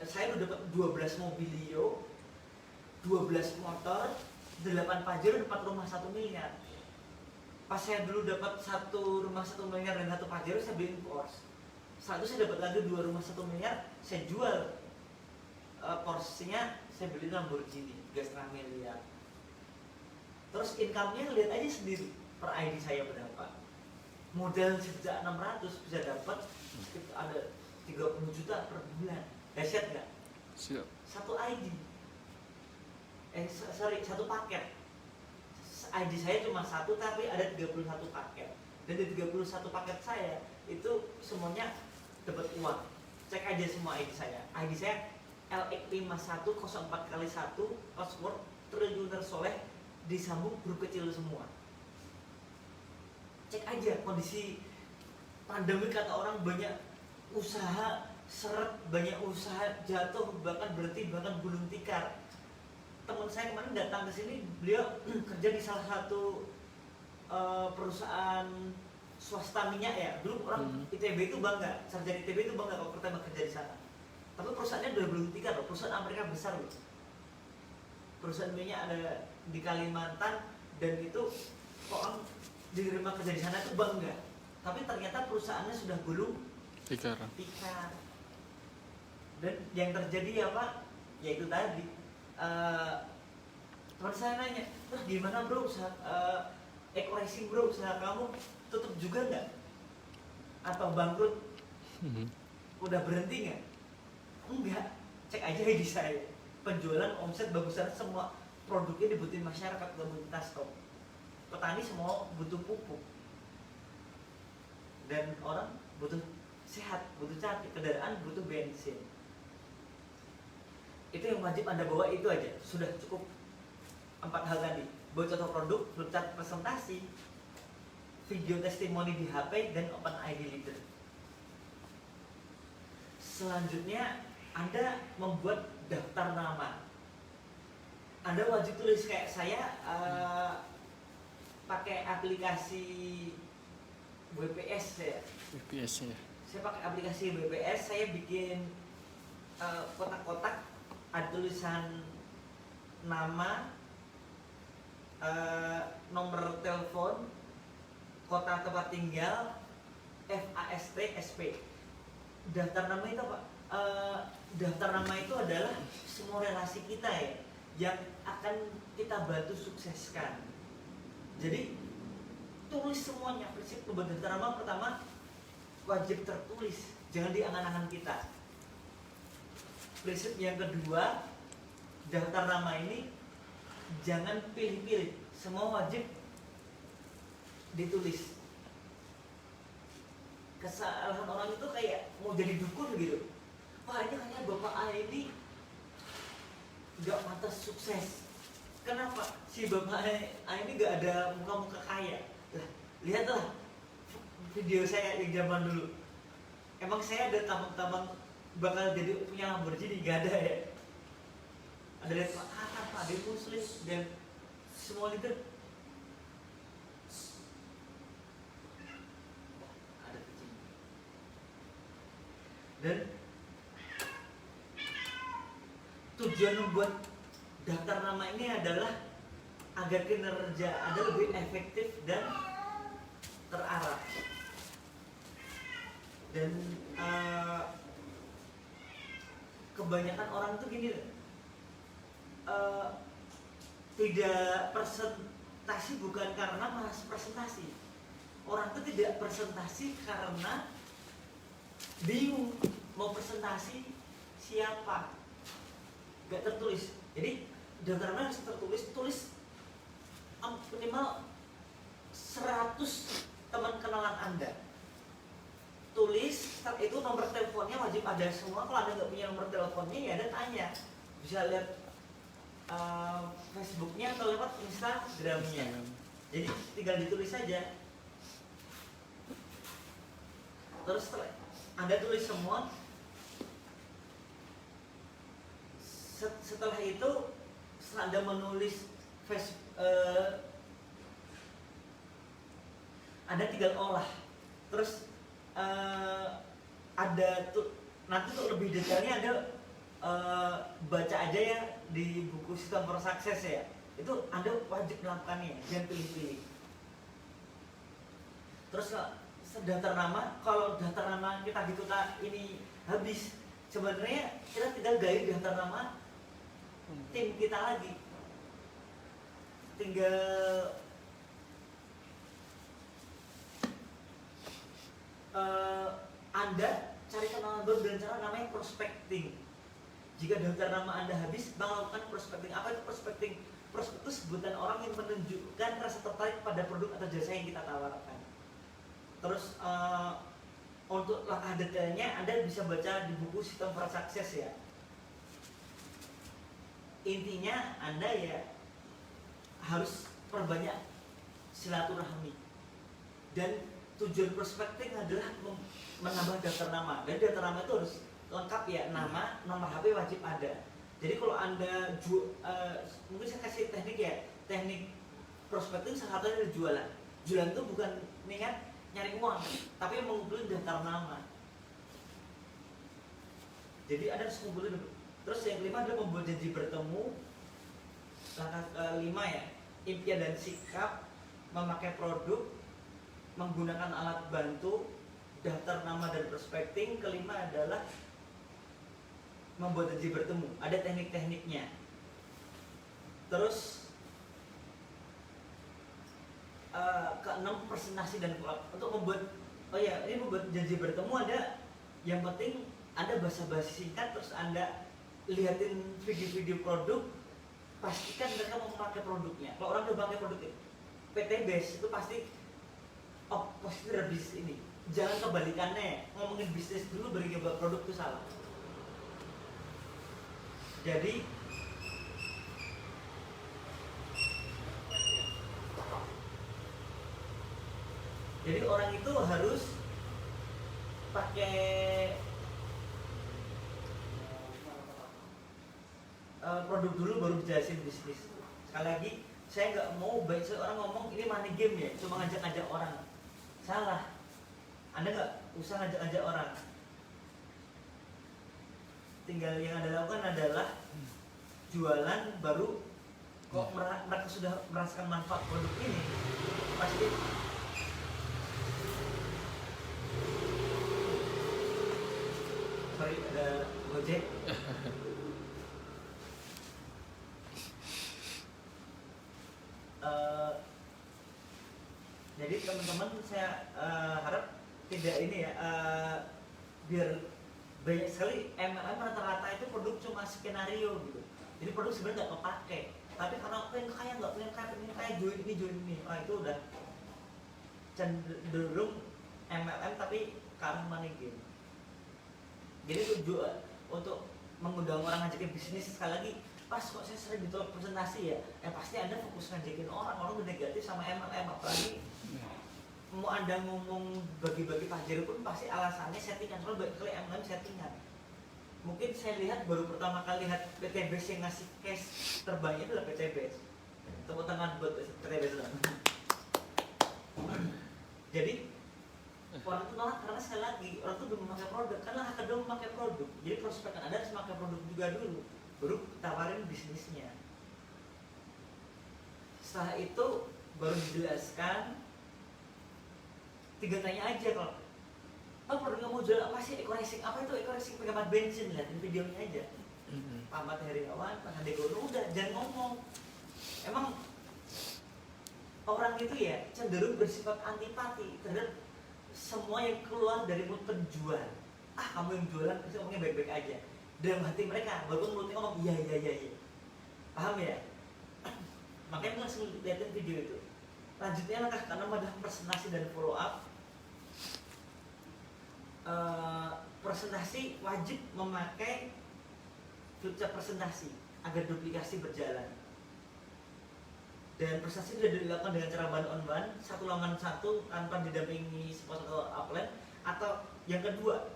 A: saya udah dapat 12 mobilio, 12 motor, 8 Pajero, 4 rumah 1 miliar. Pas saya dulu dapat 1 rumah 1 miliar dan 1 Pajero, saya beliin Porsche. Setelah itu saya dapat lagi 2 rumah 1 miliar, saya jual Porsche-nya, saya beli Lamborghini 3,5 miliar. Terus income-nya lihat aja sendiri, per ID saya berapa. Modal sejak 600 bisa dapat ada 30 juta per bulan. Dahsyat nggak?
B: Siap.
A: Satu ID, satu paket. ID saya cuma 1 tapi ada 31 paket. Dan di 31 paket saya itu semuanya dapat uang. Cek aja semua ID saya. ID saya LX5104x1 password Triliuner Soleh, disambung grup kecil semua. Cek aja kondisi pandemi, kata orang banyak usaha seret, banyak usaha jatuh, bahkan berhenti, bahkan gulung tikar. Teman saya kemarin datang ke sini, beliau kerja di salah satu perusahaan swasta minyak ya. Dulu orang ITB itu bangga, sarjana ITB itu bangga kalau pertama kerja di sana. Tapi perusahaannya udah gulung tikar loh, perusahaan Amerika besar loh. Perusahaan minyak ada di Kalimantan, dan itu orang diterima kerja di sana itu bangga. Tapi ternyata perusahaannya sudah gulung
B: tikar.
A: Dan yang terjadi apa? Ya itu tadi. Teman saya nanya, terus gimana bro usaha Eco Racing bro, usaha kamu tutup juga nggak? Atau bangkrut? Udah berhenti nggak? Enggak, cek aja di saya. Penjualan, omset bagusan, semua produknya dibutuhin masyarakat, gak butuh stok. Petani semua butuh pupuk, dan orang butuh sehat, butuh cantik, kendaraan butuh bensin. Itu yang wajib Anda bawa, itu aja sudah cukup. 4 hal tadi: bawa contoh produk, flipchart presentasi, video testimoni di HP, dan open ID leader. Selanjutnya Anda membuat daftar nama. Anda wajib tulis kayak saya, pakai aplikasi WPS ya.
B: WPS ya.
A: Saya pakai aplikasi WPS, saya bikin kotak-kotak, ada tulisan nama, nomor telepon, kota tempat tinggal, FAST, SP. Daftar nama itu apa? Daftar nama itu adalah semua relasi kita ya, yang akan kita bantu sukseskan. Jadi tulis semuanya. Prinsip membuat daftar nama pertama wajib tertulis, jangan di angan-angan kita. Prinsip yang kedua, daftar nama ini jangan pilih-pilih, semua wajib ditulis. Kesalahan orang itu kayak mau jadi dukun gitu. Wah, ini kayaknya Bapak A ini gak pantas sukses. Kenapa? Si Bapak A ini gak ada muka-muka kaya. Lah, lihatlah video saya yang zaman dulu. Emang saya ada tambang-tambang bakal jadi punya Lamborghini, gak ada ya. Ada lihat Pak Hatta, Pak Ade Muslim dan semua leader ada kucing. Dan tujuan membuat daftar nama ini adalah agar kinerja Anda lebih efektif dan terarah. Dan kebanyakan orang tuh gini, tidak presentasi bukan karena malas presentasi. Orang tuh tidak presentasi karena bingung mau presentasi siapa, gak tertulis. Jadi daftar nama harus tertulis, tulis minimal 100 teman kenalan Anda. Tulis, itu nomor teleponnya wajib ada semua. Kalau Anda nggak punya nomor teleponnya, ya Anda tanya. Bisa lihat Facebooknya atau lewat Instagramnya. Jadi tinggal ditulis saja. Terus setelah Anda tulis semua, setelah itu setelah Anda menulis Anda tinggal olah. Terus ada tuh nanti tuh lebih detailnya Anda baca aja ya di buku System for Success ya. Itu Anda wajib melakukannya, jangan pilih-pilih. Terus daftar nama, kalau daftar nama kita ini habis, sebenarnya kita tinggal gaya daftar nama tim kita lagi. Tinggal Anda cari kenalan baru dengan cara namanya prospecting. Jika daftar nama Anda habis, melakukan prospecting. Apa itu prospecting? Prospek itu sebutan orang yang menunjukkan rasa tertarik pada produk atau jasa yang kita tawarkan. Terus untuk langkah detailnya Anda bisa baca di buku System for Success ya. Intinya Anda ya harus perbanyak silaturahmi. Dan tujuan prospecting adalah menambah daftar nama. Dan daftar nama itu harus lengkap ya, nama, nomor HP wajib ada. Jadi kalau Anda mungkin saya kasih teknik ya, teknik prospecting salah satunya adalah jualan. Jualan itu bukan niat nyari uang, tapi mengumpulin daftar nama. Jadi Anda harus kumpulin. Terus yang kelima adalah membuat janji bertemu. Langkah kelima ya, impian dan sikap, memakai produk, menggunakan alat bantu, daftar nama dan prospecting. Kelima adalah membuat janji bertemu. Ada teknik-tekniknya. Terus keenam presentasi dan untuk membuat ini membuat janji bertemu ada yang penting Anda basa-basi singkat, terus Anda lihatin video-video produk, pastikan mereka mau memakai produknya. Kalau orang udah pakai produk PT Base itu pasti positif dari bisnis ini. Jangan kebalikannya, ngomongin bisnis dulu baru nyoba produk itu salah. Jadi orang itu harus pakai produk dulu baru jelasin bisnis. Sekali lagi, saya nggak mau baik orang ngomong ini money game ya, cuma ngajak-ngajak orang. Salah. Anda nggak usah ngajak-ngajak orang. Tinggal yang Anda lakukan adalah jualan baru. Kok mereka sudah merasakan manfaat produk ini, pasti sorry ada Gojek. Jadi teman-teman saya harap tidak ini ya, biar banyak sekali MLM rata-rata itu produk cuma skenario gitu. Jadi produk sebenarnya nggak kepake, tapi karena pengen kaya nggak pengen kaya join ini, itu udah cenderung MLM tapi karena money game. Jadi tujuan untuk mengundang orang ngajakin bisnis, sekali lagi pas kok saya sering ditolak presentasi ya, pasti Anda fokus ngajakin orang negatif sama MLM. Apalagi mau Anda ngomong bagi-bagi pelajaran pun pasti alasannya settingan, soalnya banyak kali MLM settingan. mungkin saya lihat baru pertama kali lihat PTBS yang ngasih cash terbanyak adalah PTBS. Tepuk tangan buat PTBS. Jadi orang itu nolak karena sekali lagi orang itu belum memakai produk, karena akan belum memakai produk. Jadi prospek Anda harus memakai produk juga dulu, baru tawarin bisnisnya. Setelah itu baru dijelaskan, tinggal tanya aja kalau oh produk kamu jual apa sih? Eco Racing. Apa itu Eco Racing? Pengamat bensin, lihatin videonya aja. Pak Ahmad Heriawan, Pak Handegono, udah jangan ngomong. Emang orang itu ya cenderung bersifat antipati terhadap semua yang keluar dari mulut penjual. Ah kamu yang jualan pasti ngomongnya baik-baik aja. Dalam hati mereka, baru mulutnya ngomong iya. Paham ya? Makanya langsung lihatin video itu. Lanjutnya langkah keenam adalah presentasi dan follow up. Presentasi wajib memakai fitur presentasi agar duplikasi berjalan. Dan presentasi sudah dilakukan dengan cara one on one, satu lawan satu tanpa didampingi sponsor atau upline. Atau yang kedua,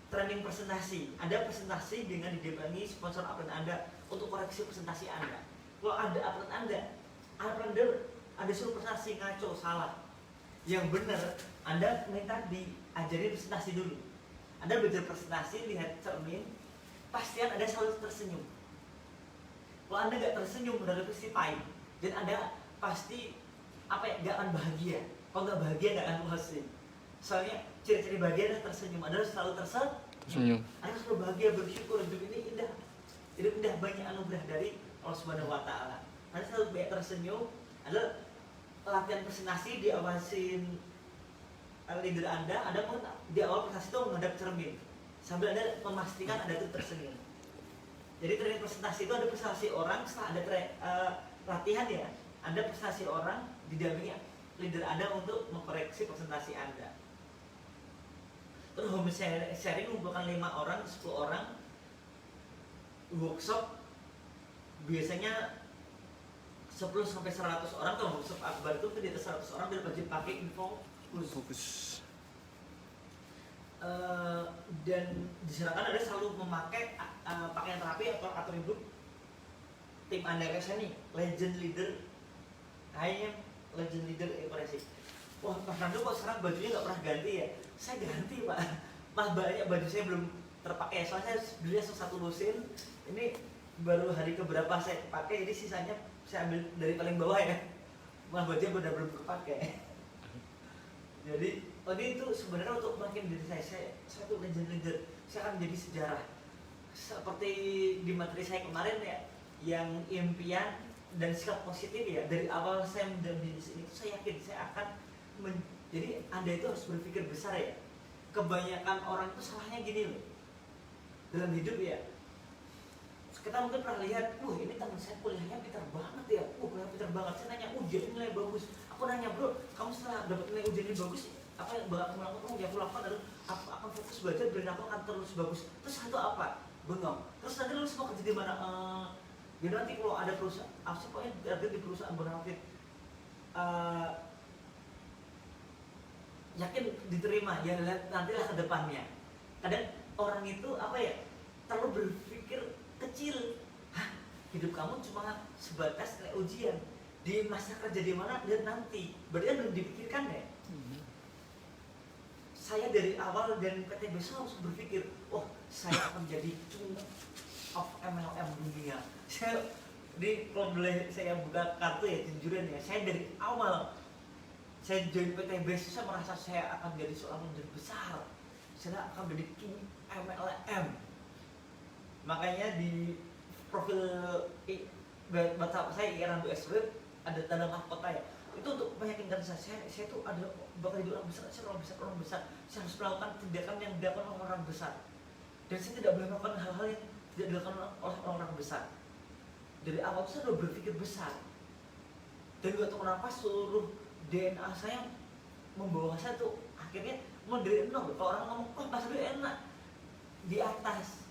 A: training presentasi. Ada presentasi dengan didampingi sponsor upline Anda untuk koreksi presentasi Anda. Kalau ada upline Anda suruh presentasi ngaco, salah. Yang benar, Anda minta diajari presentasi dulu. Anda belajar presentasi, lihat cermin, pastikan Anda selalu tersenyum. Kalau Anda nggak tersenyum, udah pasti pahit. Dan Anda pasti nggak akan bahagia. Kalau nggak bahagia, nggak akan puasin. Soalnya ciri-ciri bahagia adalah tersenyum. Anda harus selalu tersenyum. Anda harus selalu bahagia, bersyukur, hidup ini indah. Hidup indah, banyak anugerah dari Allah Subhanahu Wa Taala. Anda selalu banyak tersenyum. Adalah latihan presentasi, diawasin leader Anda pun di awal presentasi itu menghadap cermin sambil Anda memastikan Anda itu tersenyum. Jadi training presentasi itu ada presentasi orang, setelah ada latihan ya, Anda presentasi orang didampingi leader Anda untuk mengkoreksi presentasi Anda. Terus home sharing mengumpulkan 5 orang, 10 orang. Workshop biasanya 10 sampai 100 orang. Kalau workshop akbar itu di atas 100 orang dia wajib pakai info fokus. Dan disarankan Anda selalu memakai pakaian rapi atau atribut tim Anda. Kayak nih, legend leader. I am legend leader Eco Racing. Wah, Mas Nando kok sekarang bajunya nggak pernah ganti ya? Saya ganti Pak. Malah banyak baju saya belum terpakai. Soalnya saya belinya satu lusin. Ini baru hari keberapa saya pakai. Jadi sisanya saya ambil dari paling bawah ya. Malah bajunya udah belum kepake. Jadi tadi itu sebenarnya untuk makin diri saya tuh legend leader. Saya akan menjadi sejarah. Seperti di materi saya kemarin ya, yang impian dan sikap positif ya. Dari awal saya menjalani bisnis ini, saya yakin saya akan jadi Anda itu harus berpikir besar ya. Kebanyakan orang itu salahnya gini loh. Dalam hidup ya, kita mungkin pernah lihat, ini teman saya kuliahnya pintar banget ya, kuliah pintar banget. Saya nanya, ujian nilai bagus. Aku nanya, bro, kamu setelah dapat nilai ujian ini bagus, apa yang bakal kamu lakukan? Yang aku lakukan adalah aku akan fokus belajar, dan aku akan terus bagus. Terus satu apa? Bengong. Terus nanti lu mau kerja di mana? Ya nanti kalau ada perusahaan, apa pokoknya ada di perusahaan bonafit, yakin diterima, ya nantilah ke depannya. Kadang orang itu terlalu berpikir kecil. Hidup kamu cuma sebatas nilai ujian. Di masa kerja di mana dan nanti. Berarti kan belum dipikirkan ya. Saya dari awal dan PTBS harus berpikir, saya akan menjadi king of MLM dunia. Kalau boleh saya buka kartu ya, jujuran ya, saya dari awal saya join PTBS, saya merasa saya akan menjadi seorang leader besar. Saya akan menjadi king MLM. Makanya di profil WhatsApp saya IRANDUSW ada tanda mahkota ya. Itu untuk meyakinkan saya tuh ada bakal jadi orang besar, saya orang besar. Saya harus melakukan tindakan yang dilakukan oleh orang besar. Dan saya tidak boleh melakukan hal-hal yang tidak dilakukan oleh orang besar. Dari awal saya udah berpikir besar. Dan gak tahu kenapa seluruh DNA saya membawa saya tuh akhirnya mulai dari nol. Kalau orang ngomong, Mas Rio enak di atas.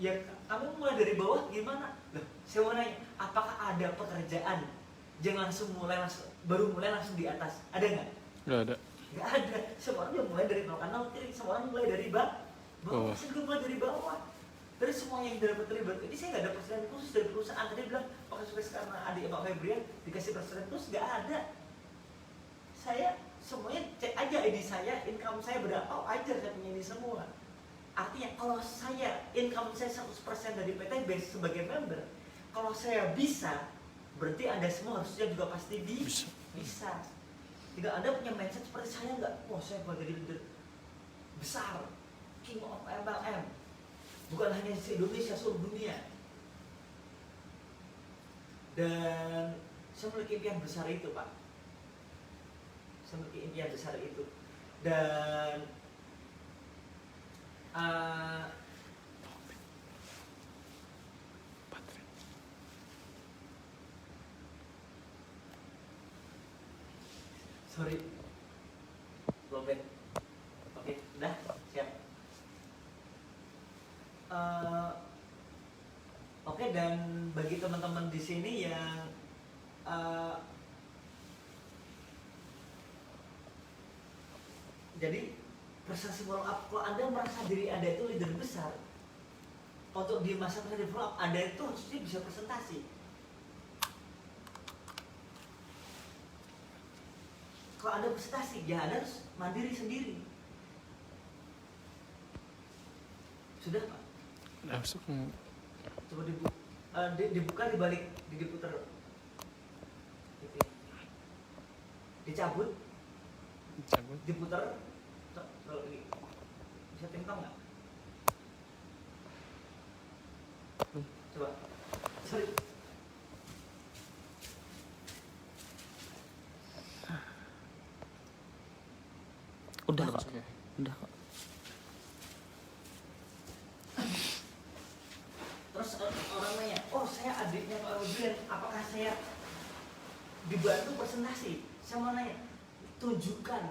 A: Ya kamu mulai dari bawah gimana? Loh, saya mau nanya, apakah ada pekerjaan jangan baru mulai langsung di atas? Ada nggak?
B: Nggak ada.
A: Nggak ada. Semua orang mulai dari nol. Karena semua orang mulai dari Bawah, saya juga mulai dari bawah. Dari semua yang dapat terlibat, ini saya nggak ada persenan khusus dari perusahaan. Tadi bilang pakai sukses karena adik Pak Febrian dikasih persenan khusus, nggak ada. Saya semuanya cek aja ID saya, income saya berapa, ajar saya punya ini semua. Artinya kalau saya income saya 100% dari PTB sebagai member, kalau saya bisa, berarti Anda semua harusnya juga pasti bisa. Tidak Anda punya mindset seperti saya nggak? Wah saya bakal jadi leader besar, king of MLM, bukan hanya di Indonesia, seluruh dunia. Dan saya memiliki impian besar itu, Pak. Saya memiliki impian besar itu. Dan sorry, lobet. Oke, udah siap. Oke, dan bagi teman-teman di sini yang jadi prestasi follow up, kalau Anda merasa diri Anda itu leader besar, untuk di masa prestasi follow up Anda itu harusnya bisa presentasi. Kalau Anda presentasi, ya Anda harus mandiri sendiri. Sudah Pak?
B: Masuk.
A: Coba dibuka, dibalik, diputar, gitu. Dicabut, diputar. Kalau ini bisa timpang nggak? Coba, sorry.
C: Udah kok,
B: Masuk ya?
C: udah kok.
A: Terus orang nanya, oh saya adiknya Pak Rubian, apakah saya dibantu presentasi? Saya mau nanya, tunjukkan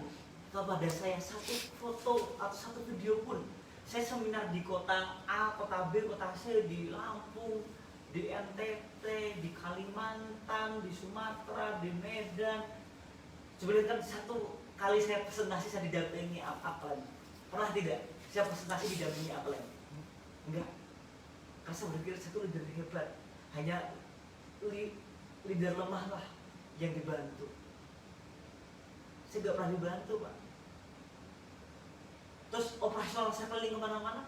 A: kepada saya satu foto atau satu video pun. Saya seminar di kota A, kota B, kota C, di Lampung, di NTT, di Kalimantan, di Sumatera, di Medan. Coba satu kali saya presentasi saya didampingi apel. Pernah tidak? Saya presentasi didampingi apel. Enggak. Karena saya berpikir satu leader hebat, hanya leader lemah lah yang dibantu. Saya nggak pernah dibantu, Pak. Terus operasional saya keliling kemana-mana,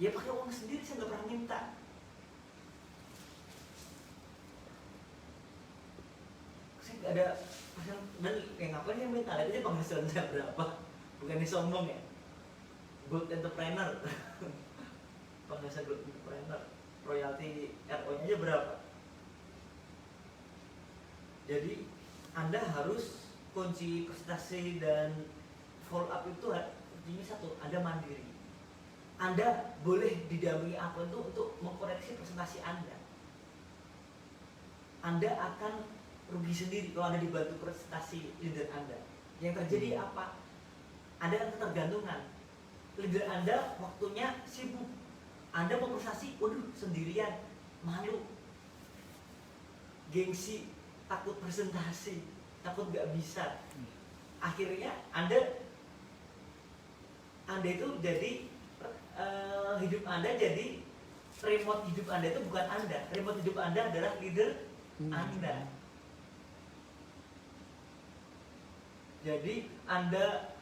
A: ya pakai uang sendiri, saya nggak pernah minta. Saya nggak ada, dan yang ngapain yang minta, lihat aja penghasilan saya berapa, bukan disombong ya. Good entrepreneur, penghasilan good entrepreneur, royalti RO-nya aja berapa. Jadi Anda harus kunci presentasi dan follow up itu kuncinya satu, Anda mandiri. Anda boleh didampingi apa itu untuk mengkoreksi presentasi Anda. Anda akan rugi sendiri kalau Anda dibantu presentasi leader Anda. Yang terjadi apa? Anda akan ketergantungan. Leader Anda waktunya sibuk. Anda mau presentasi, waduh sendirian, malu, gengsi, takut presentasi, takut gak bisa. Akhirnya Anda itu jadi hidup Anda jadi remote hidup Anda itu bukan Anda. Remote hidup Anda adalah leader Anda. Jadi Anda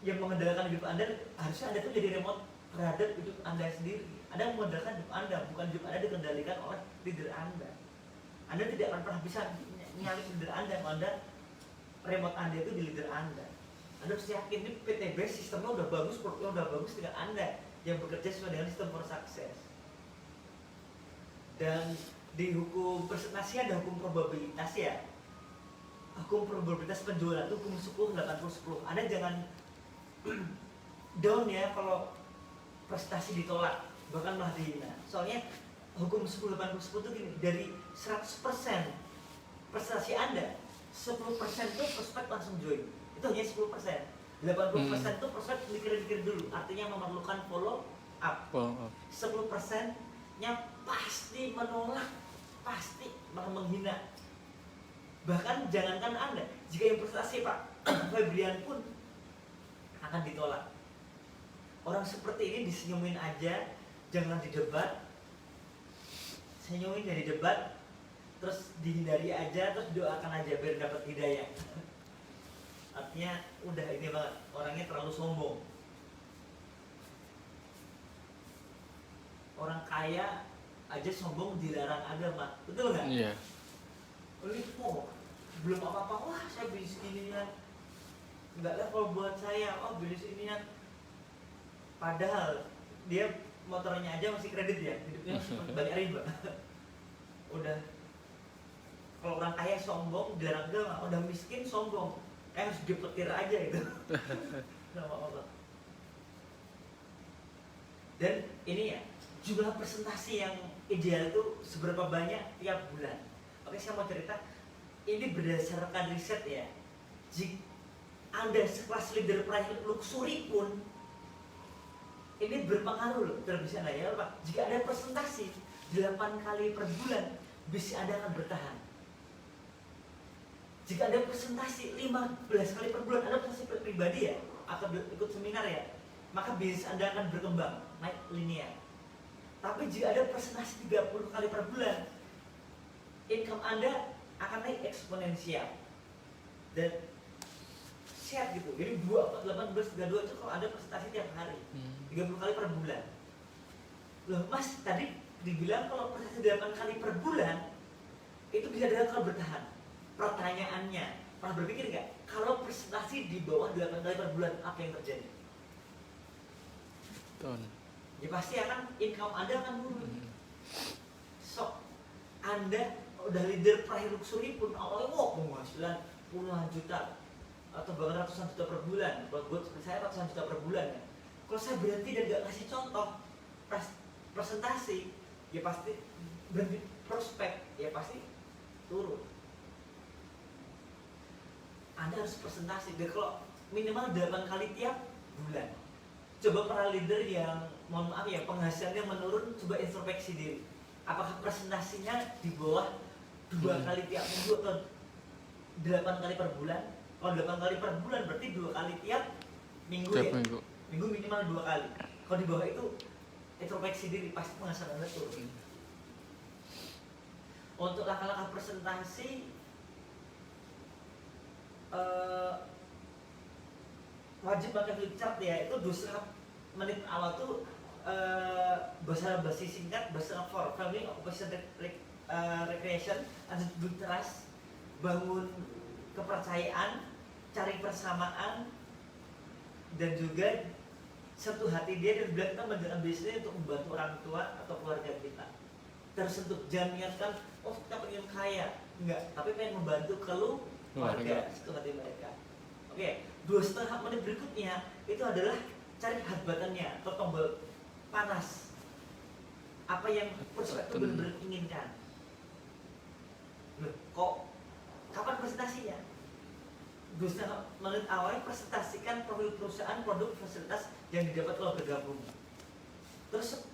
A: yang mengendalikan hidup Anda, harusnya Anda itu jadi remote terhadap hidup Anda sendiri. Anda mengendalikan hidup Anda, bukan hidup Anda dikendalikan oleh leader Anda. Anda tidak akan pernah bisa nyalip leader Anda kalau Anda remote Anda itu di leader Anda. Anda harus yakin ini PTB sistemnya udah bagus, produknya udah bagus, tinggal Anda yang bekerja sesuai dengan sistem for success. Dan di hukum presentasi ada hukum probabilitas ya. Hukum probabilitas penjualan itu hukum 10-80-10. Anda jangan down ya kalau prestasi ditolak, bahkan malah dihina. Soalnya hukum 10-80-10 itu gini, dari 100% prestasi Anda, 10% itu prospek langsung join. Itu hanya 10%. 80% itu prospek mikir-mikir dulu, artinya memerlukan follow up. 10%-nya pasti menolak, pasti malah menghina. Bahkan jangankan Anda, jika yang prestasi Pak Febrian pun akan ditolak Orang seperti ini disenyumin aja, jangan didebat. Senyumin dari debat, terus dihindari aja, terus doakan aja biar dapat hidayah. Artinya udah ini banget, orangnya terlalu sombong. Orang kaya aja sombong dilarang agama, betul nggak?
B: Iya.
A: Oh, belum apa-apa, wah saya bisnis ginian, nggak level buat saya, oh bisnis inian. Padahal dia motornya aja masih kredit ya, hidupnya banyak riba. Udah, kalau orang kaya sombong dilarang agama, udah miskin sombong, harus dipetir aja itu. Sama Allah. Dan ini ya, jumlah presentasi yang ideal itu seberapa banyak tiap bulan. Oke, saya mau cerita, ini berdasarkan riset ya. Jika Anda sekelas leader private luxury pun ini berpengaruh loh, bisa nggak ya Pak? Jika ada presentasi 8 kali per bulan, bisa Anda akan bertahan. Jika ada presentasi 15 kali per bulan, Anda presentasi pribadi ya, atau ikut seminar ya, maka bisnis Anda akan berkembang, naik linear. Tapi jika ada presentasi 30 kali per bulan, income Anda akan naik eksponensial. Dan share gitu, jadi 18, 32 itu kalau ada presentasi tiap hari 30 kali per bulan. Loh mas, tadi dibilang kalau presentasi 8 kali per bulan itu bisa dengan kalau bertahan. Pertanyaannya, pernah berpikir nggak kalau presentasi di bawah 8 kali per bulan apa yang terjadi? Ya pasti akan income Anda akan turun. So, Anda udah leader private luxury pun awalnya penghasilan puluhan juta atau bahkan ratusan juta per bulan. Kalau buat saya ratusan juta per bulan ya. Kalau saya berhenti dan nggak kasih contoh presentasi, ya pasti berhenti prospek, ya pasti turun. Anda harus presentasi, dan kalau minimal 8 kali tiap bulan. Coba para leader yang, mohon maaf ya, penghasilannya menurun, coba introspeksi diri. Apakah presentasinya di bawah 2 kali tiap minggu atau 8 kali per bulan? Kalau 8 kali per bulan berarti 2 kali tiap minggu
B: tiap
A: ya?
B: minggu.
A: Minggu minimal 2 kali. Kalau di bawah itu introspeksi diri, pasti penghasilan Anda turun. Untuk langkah-langkah presentasi, wajib pakai flip chart ya. Itu 2,5 menit awal tuh bahasa basi singkat, bahasa for family occupation recreation, and build trust, bangun kepercayaan, cari persamaan, dan juga satu hati dia, dan bilang kita menjalankan bisnis untuk membantu orang tua atau keluarga kita. Tersentuh, jangan niatkan, oh kita pengen kaya, enggak, tapi pengen membantu keluarga, satu hati mereka. Oke, 2,5 menit berikutnya itu adalah cari hot buttonnya atau tombol panas. Apa yang prospek itu benar-benar inginkan. Loh, kok kapan presentasinya? 2,5 menit awalnya presentasikan profil perusahaan, produk, fasilitas yang didapat kalau bergabung. Terus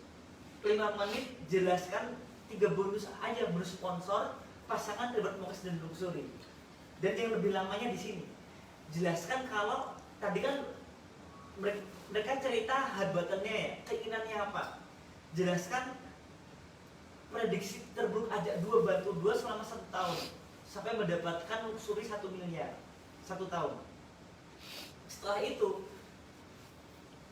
A: 5 menit jelaskan 3 bonus aja, bonus sponsor, pasangan terlibat Mokes dan Luxury. Dan yang lebih lamanya di sini, jelaskan kalau tadi kan mereka cerita hot buttonnya ya, keinginannya apa. Jelaskan prediksi terburuk ajak 2 bantu 2 selama 1 tahun sampai mendapatkan luxury 1 miliar 1 tahun. Setelah itu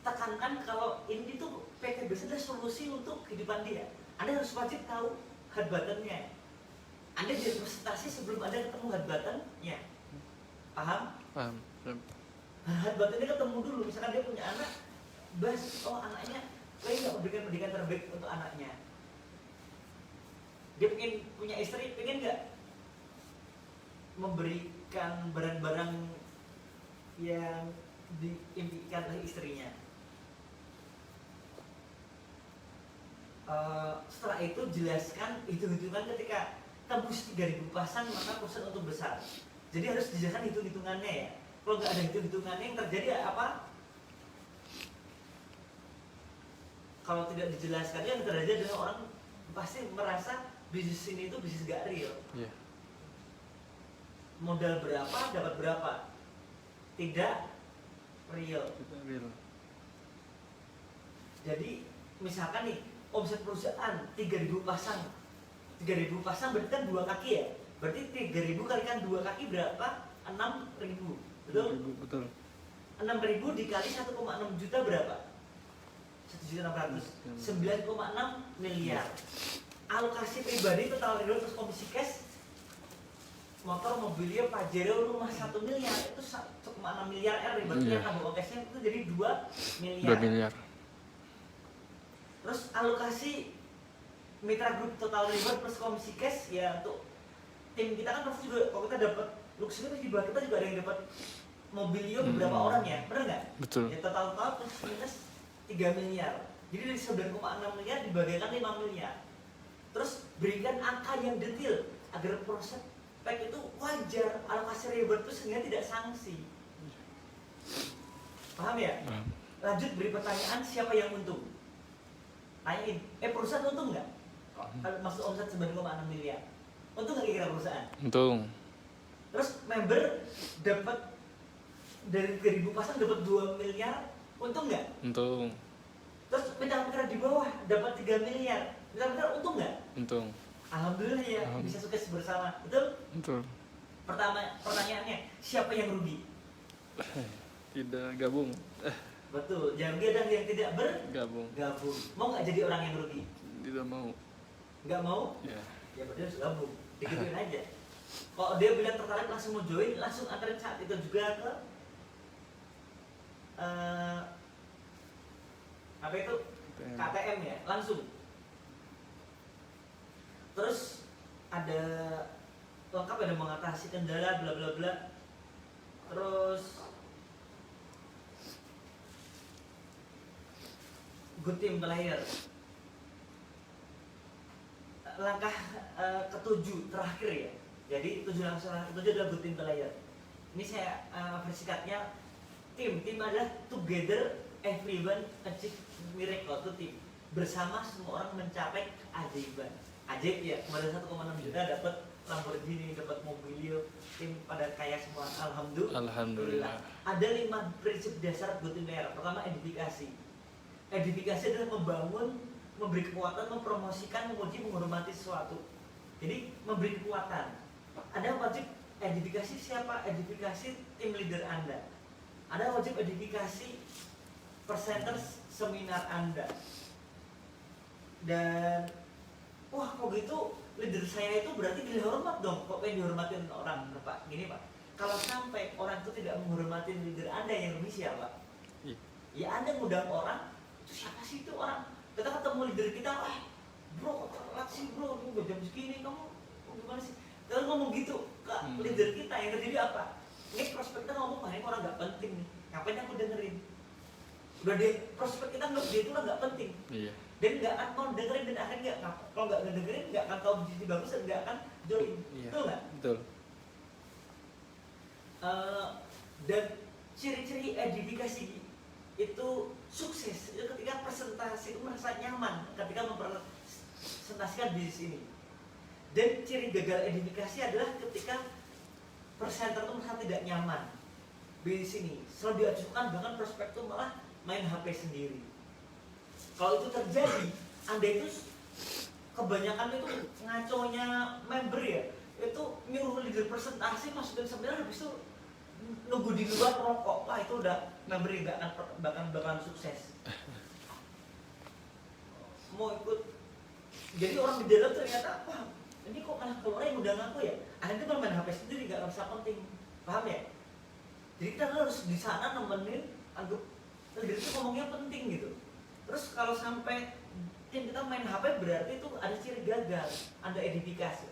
A: tekankan kalau ini tuh PTBS adalah solusi untuk kehidupan dia. Anda harus wajib tahu hot buttonnya. Anda jadi presentasi sebelum Anda ketemu hot buttonnya. Paham?
B: Paham.
A: Hot buttonnya ketemu dulu. Misalkan dia punya anak, oh anaknya, saya nggak memberikan pendidikan terbaik untuk anaknya. Dia pengen punya istri, pengen nggak memberikan barang-barang yang diimpikan oleh istrinya. Setelah itu jelaskan hitung-hitungan ketika tembus 3.000 pasang maka perusahaan untuk besar. Jadi harus dijelaskan hitung-hitungannya ya. Kalau nggak ada hitung-hitungannya yang terjadi apa? Kalau tidak dijelaskan, yang terjadi adalah orang pasti merasa bisnis ini itu bisnis gak real.
B: Yeah.
A: Modal berapa, dapat berapa? Tidak real.
B: Tidak real.
A: Jadi misalkan nih omset perusahaan 3.000 pasang, 3.000 pasang berarti kan 2 kaki ya. Berarti 3.000 kalikan 2 kaki berapa? 6.000. Betul?
B: Betul.
A: 6.000 dikali 1,6 juta berapa? 1.600.000. 9,6 miliar. Alokasi pribadi total real plus komisi cash motor, mobilio, pajero, rumah 1 miliar itu 1,6 miliar R, berarti yang tambah cashnya itu jadi 2 miliar.
B: 2 miliar.
A: Terus alokasi mitra grup total reward plus komisi cash ya untuk tim kita kan pasti juga kalau kita dapat luxury pasti juga kita juga ada yang dapat mobilio beberapa orang ya, benar nggak?
B: Betul.
A: Ya total plus minus 3 miliar. Jadi dari 9,6 miliar dibagikan 5 miliar. Terus berikan angka yang detail agar proses itu wajar, alokasi reward itu sehingga tidak sanksi. Paham ya?
B: Paham.
A: Lanjut beri pertanyaan siapa yang untung. Tanyain, perusahaan untung nggak? Maksud omset 9,6 miliar. Untung nggak kira perusahaan?
B: Untung.
A: Terus member dapat dari 3.000 pasang dapat 2 miliar, untung nggak?
B: Untung.
A: Terus mitra-mitra di bawah dapat 3 miliar, mitra-mitra untung nggak?
B: Untung.
A: Alhamdulillah ya, bisa sukses bersama. Betul?
B: Betul.
A: Pertanyaannya, siapa yang rugi?
B: Tidak gabung.
A: Betul, yang rugi ada yang tidak bergabung.
B: Gabung.
A: Mau nggak jadi orang yang rugi?
B: Tidak mau.
A: Nggak mau?
B: Ya.
A: Ya berarti harus gabung, digituin aja. Kalau dia bilang tertarik langsung mau join, langsung anterin saat itu juga ke apa itu? KTM ya, langsung. Terus ada lengkap ada mengatasi kendala bla bla bla. Terus good team player. Langkah ketujuh terakhir ya. Jadi 7 langkah ketujuh adalah good team player. Ini saya bersingkatnya tim adalah together everyone achieve miracle to team. Bersama semua orang mencapai keajaiban. Ajaib ya, kemarin 1,6 juta dapat Lamborghini, dapat mobilio, tim pada kaya semua. Alhamdulillah. Ada 5 prinsip dasar good team player. Pertama, edifikasi. Edifikasi adalah membangun, memberi kekuatan, mempromosikan, memuji, menghormati sesuatu. Jadi memberi kekuatan. Ada wajib edifikasi siapa? Edifikasi tim leader Anda. Ada wajib edifikasi presenters seminar Anda. Dan wah kok gitu leader saya itu berarti dihormat dong. Kok pengen dihormatin orang? Pak, gini Pak, kalau sampai orang itu tidak menghormati leader Anda, yang rugi siapa?
B: Iya.
A: Ya Anda ngundang orang, itu siapa sih itu orang? Kita ketemu leader kita, bro kok telat sih bro, ini udah jam segini, kamu gimana sih? Kita ngomong gitu ke leader kita, yang terjadi apa? Ini prospek kita ngomong, ini orang gak penting nih, ngapain aku dengerin? Udah deh, prospek kita dia itu gak penting. Iya. Dan nggak akan mau dengerin, dan akhirnya kalau nggak dengerin nggak akan tahu bisnis bagus dan nggak akan join. Iya. Betul nggak? Betul. Dan ciri-ciri edifikasi itu sukses itu ketika presentasi itu merasa nyaman ketika mempresentasikan bisnis ini. Dan ciri gagal edifikasi adalah ketika presenter itu merasa tidak nyaman bisnis ini, selalu diajukan, bahkan prospek itu malah main HP sendiri. Kalau itu terjadi, Anda itu kebanyakan itu ngaconya member ya, itu nyuruh leader presentasi masukin seminar, habis itu nunggu di luar rokok. Wah itu udah member yang gak akan bakalan sukses. Mau ikut, jadi orang di dalam ternyata, wah ini kok malah keluar yang udah ngaku ya. Akhirnya itu main HP sendiri, gak merasa penting. Paham ya? Jadi kita harus di sana nemenin, anggap leader itu ngomongnya penting gitu. Terus kalau sampai tim kita main HP berarti itu ada ciri gagal. Anda edifikasi,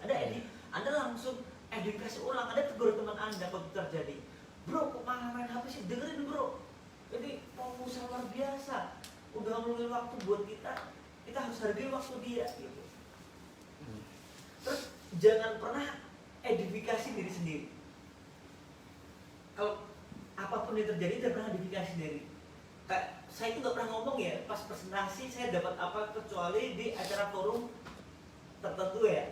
A: Anda langsung edifikasi ulang. Anda tegur teman Anda kalau itu terjadi. Bro, kok malah main HP sih? Dengerin bro. Ini pengusaha luar biasa. Udah ngeluangin waktu buat kita. Kita harus hargai waktu dia. Gitu. Terus jangan pernah edifikasi diri sendiri. Kalau apapun yang terjadi, jangan pernah edifikasi diri. Saya itu nggak pernah ngomong ya pas presentasi saya dapat apa, kecuali di acara forum tertentu ya.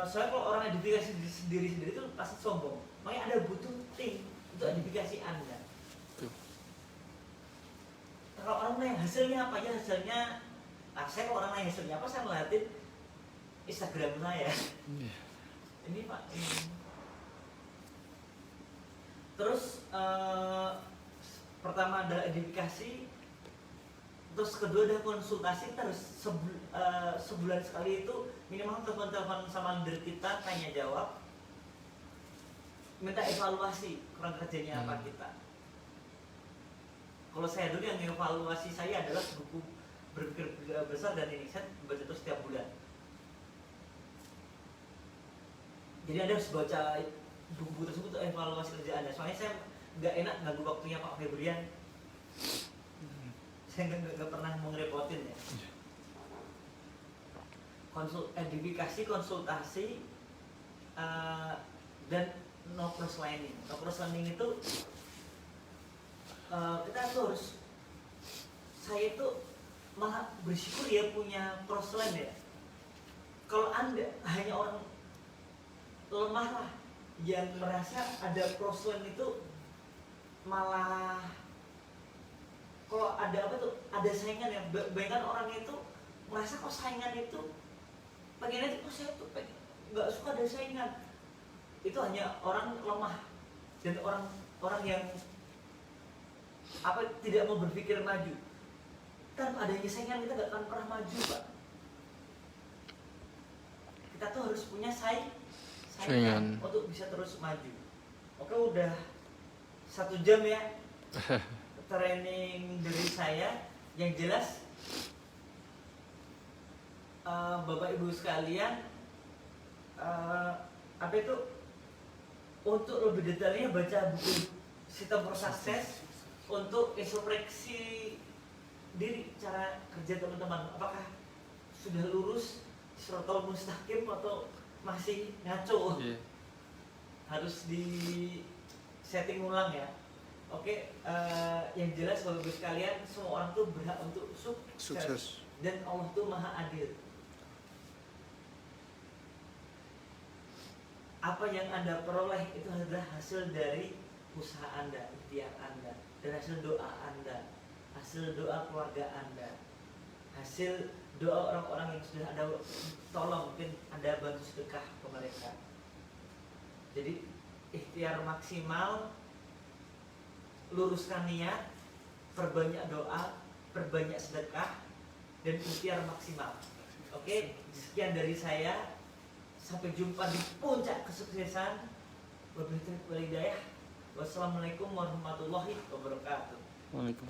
A: Soalnya kalau orang edifikasi diri sendiri itu pasti sombong. Makanya ada butuh tim untuk edifikasi Anda. Kalau orang yang hasilnya apa ya? Hasilnya, nah saya kalau orang nanya hasilnya apa, saya ngeliatin Instagram saya.
B: Iya.
A: Ini Pak, ini. Terus pertama ada edifikasi, terus kedua ada konsultasi. Terus sebulan sekali itu minimal telepon sama leader kita, tanya jawab, minta evaluasi kurang kerjanya apa kita. Kalau saya dulu yang evaluasi saya adalah buku Berpikir Besar dan ini saya baca terus setiap bulan. Jadi Anda harus baca buku tersebut untuk evaluasi kerja Anda. Soalnya saya nggak enak ganggu waktunya Pak Febrian. Saya nggak pernah mau ngerepotin ya. Edifikasi, konsultasi, dan no cross lining. No cross lining itu kita tuh harus, saya itu malah bersyukur ya punya cross line ya. Kalau Anda hanya orang lemah lah yang merasa ada cross line itu, malah kalau ada apa tuh, ada saingan ya. Bayangkan orang itu merasa kok saingan itu pengennya tuh, saya tuh nggak suka ada saingan. Itu hanya orang lemah dan orang yang apa, tidak mau berpikir maju. Tanpa adanya saingan kita nggak akan pernah maju Pak. Kita tuh harus punya saingan untuk bisa terus maju. Oke, udah 1 jam ya training dari saya. Yang jelas Bapak Ibu sekalian, apa itu, untuk lebih detailnya baca buku Sistem for Success untuk introspeksi diri, cara kerja teman-teman. Apakah sudah lurus Siratal Mustaqim atau masih ngaco?
B: Iya.
A: Harus di setting ulang ya. Oke, yang jelas Bapak Ibu sekalian, semua orang tuh berhak untuk sukses. Dan Allah tuh maha adil. Apa yang Anda peroleh itu adalah hasil dari usaha Anda, ikhtiar Anda, dan hasil doa Anda, hasil doa keluarga Anda, hasil doa orang-orang yang sudah Anda tolong, mungkin Anda bantu sedekah ke mereka. Jadi ikhtiar maksimal, luruskan niat, perbanyak doa, perbanyak sedekah, dan ikhtiar maksimal. Oke, sekian dari saya. Sampai jumpa di puncak kesuksesan. Wabillahi taufiq wal hidayah. Wassalamualaikum warahmatullahi wabarakatuh.
B: Waalaikumsalam.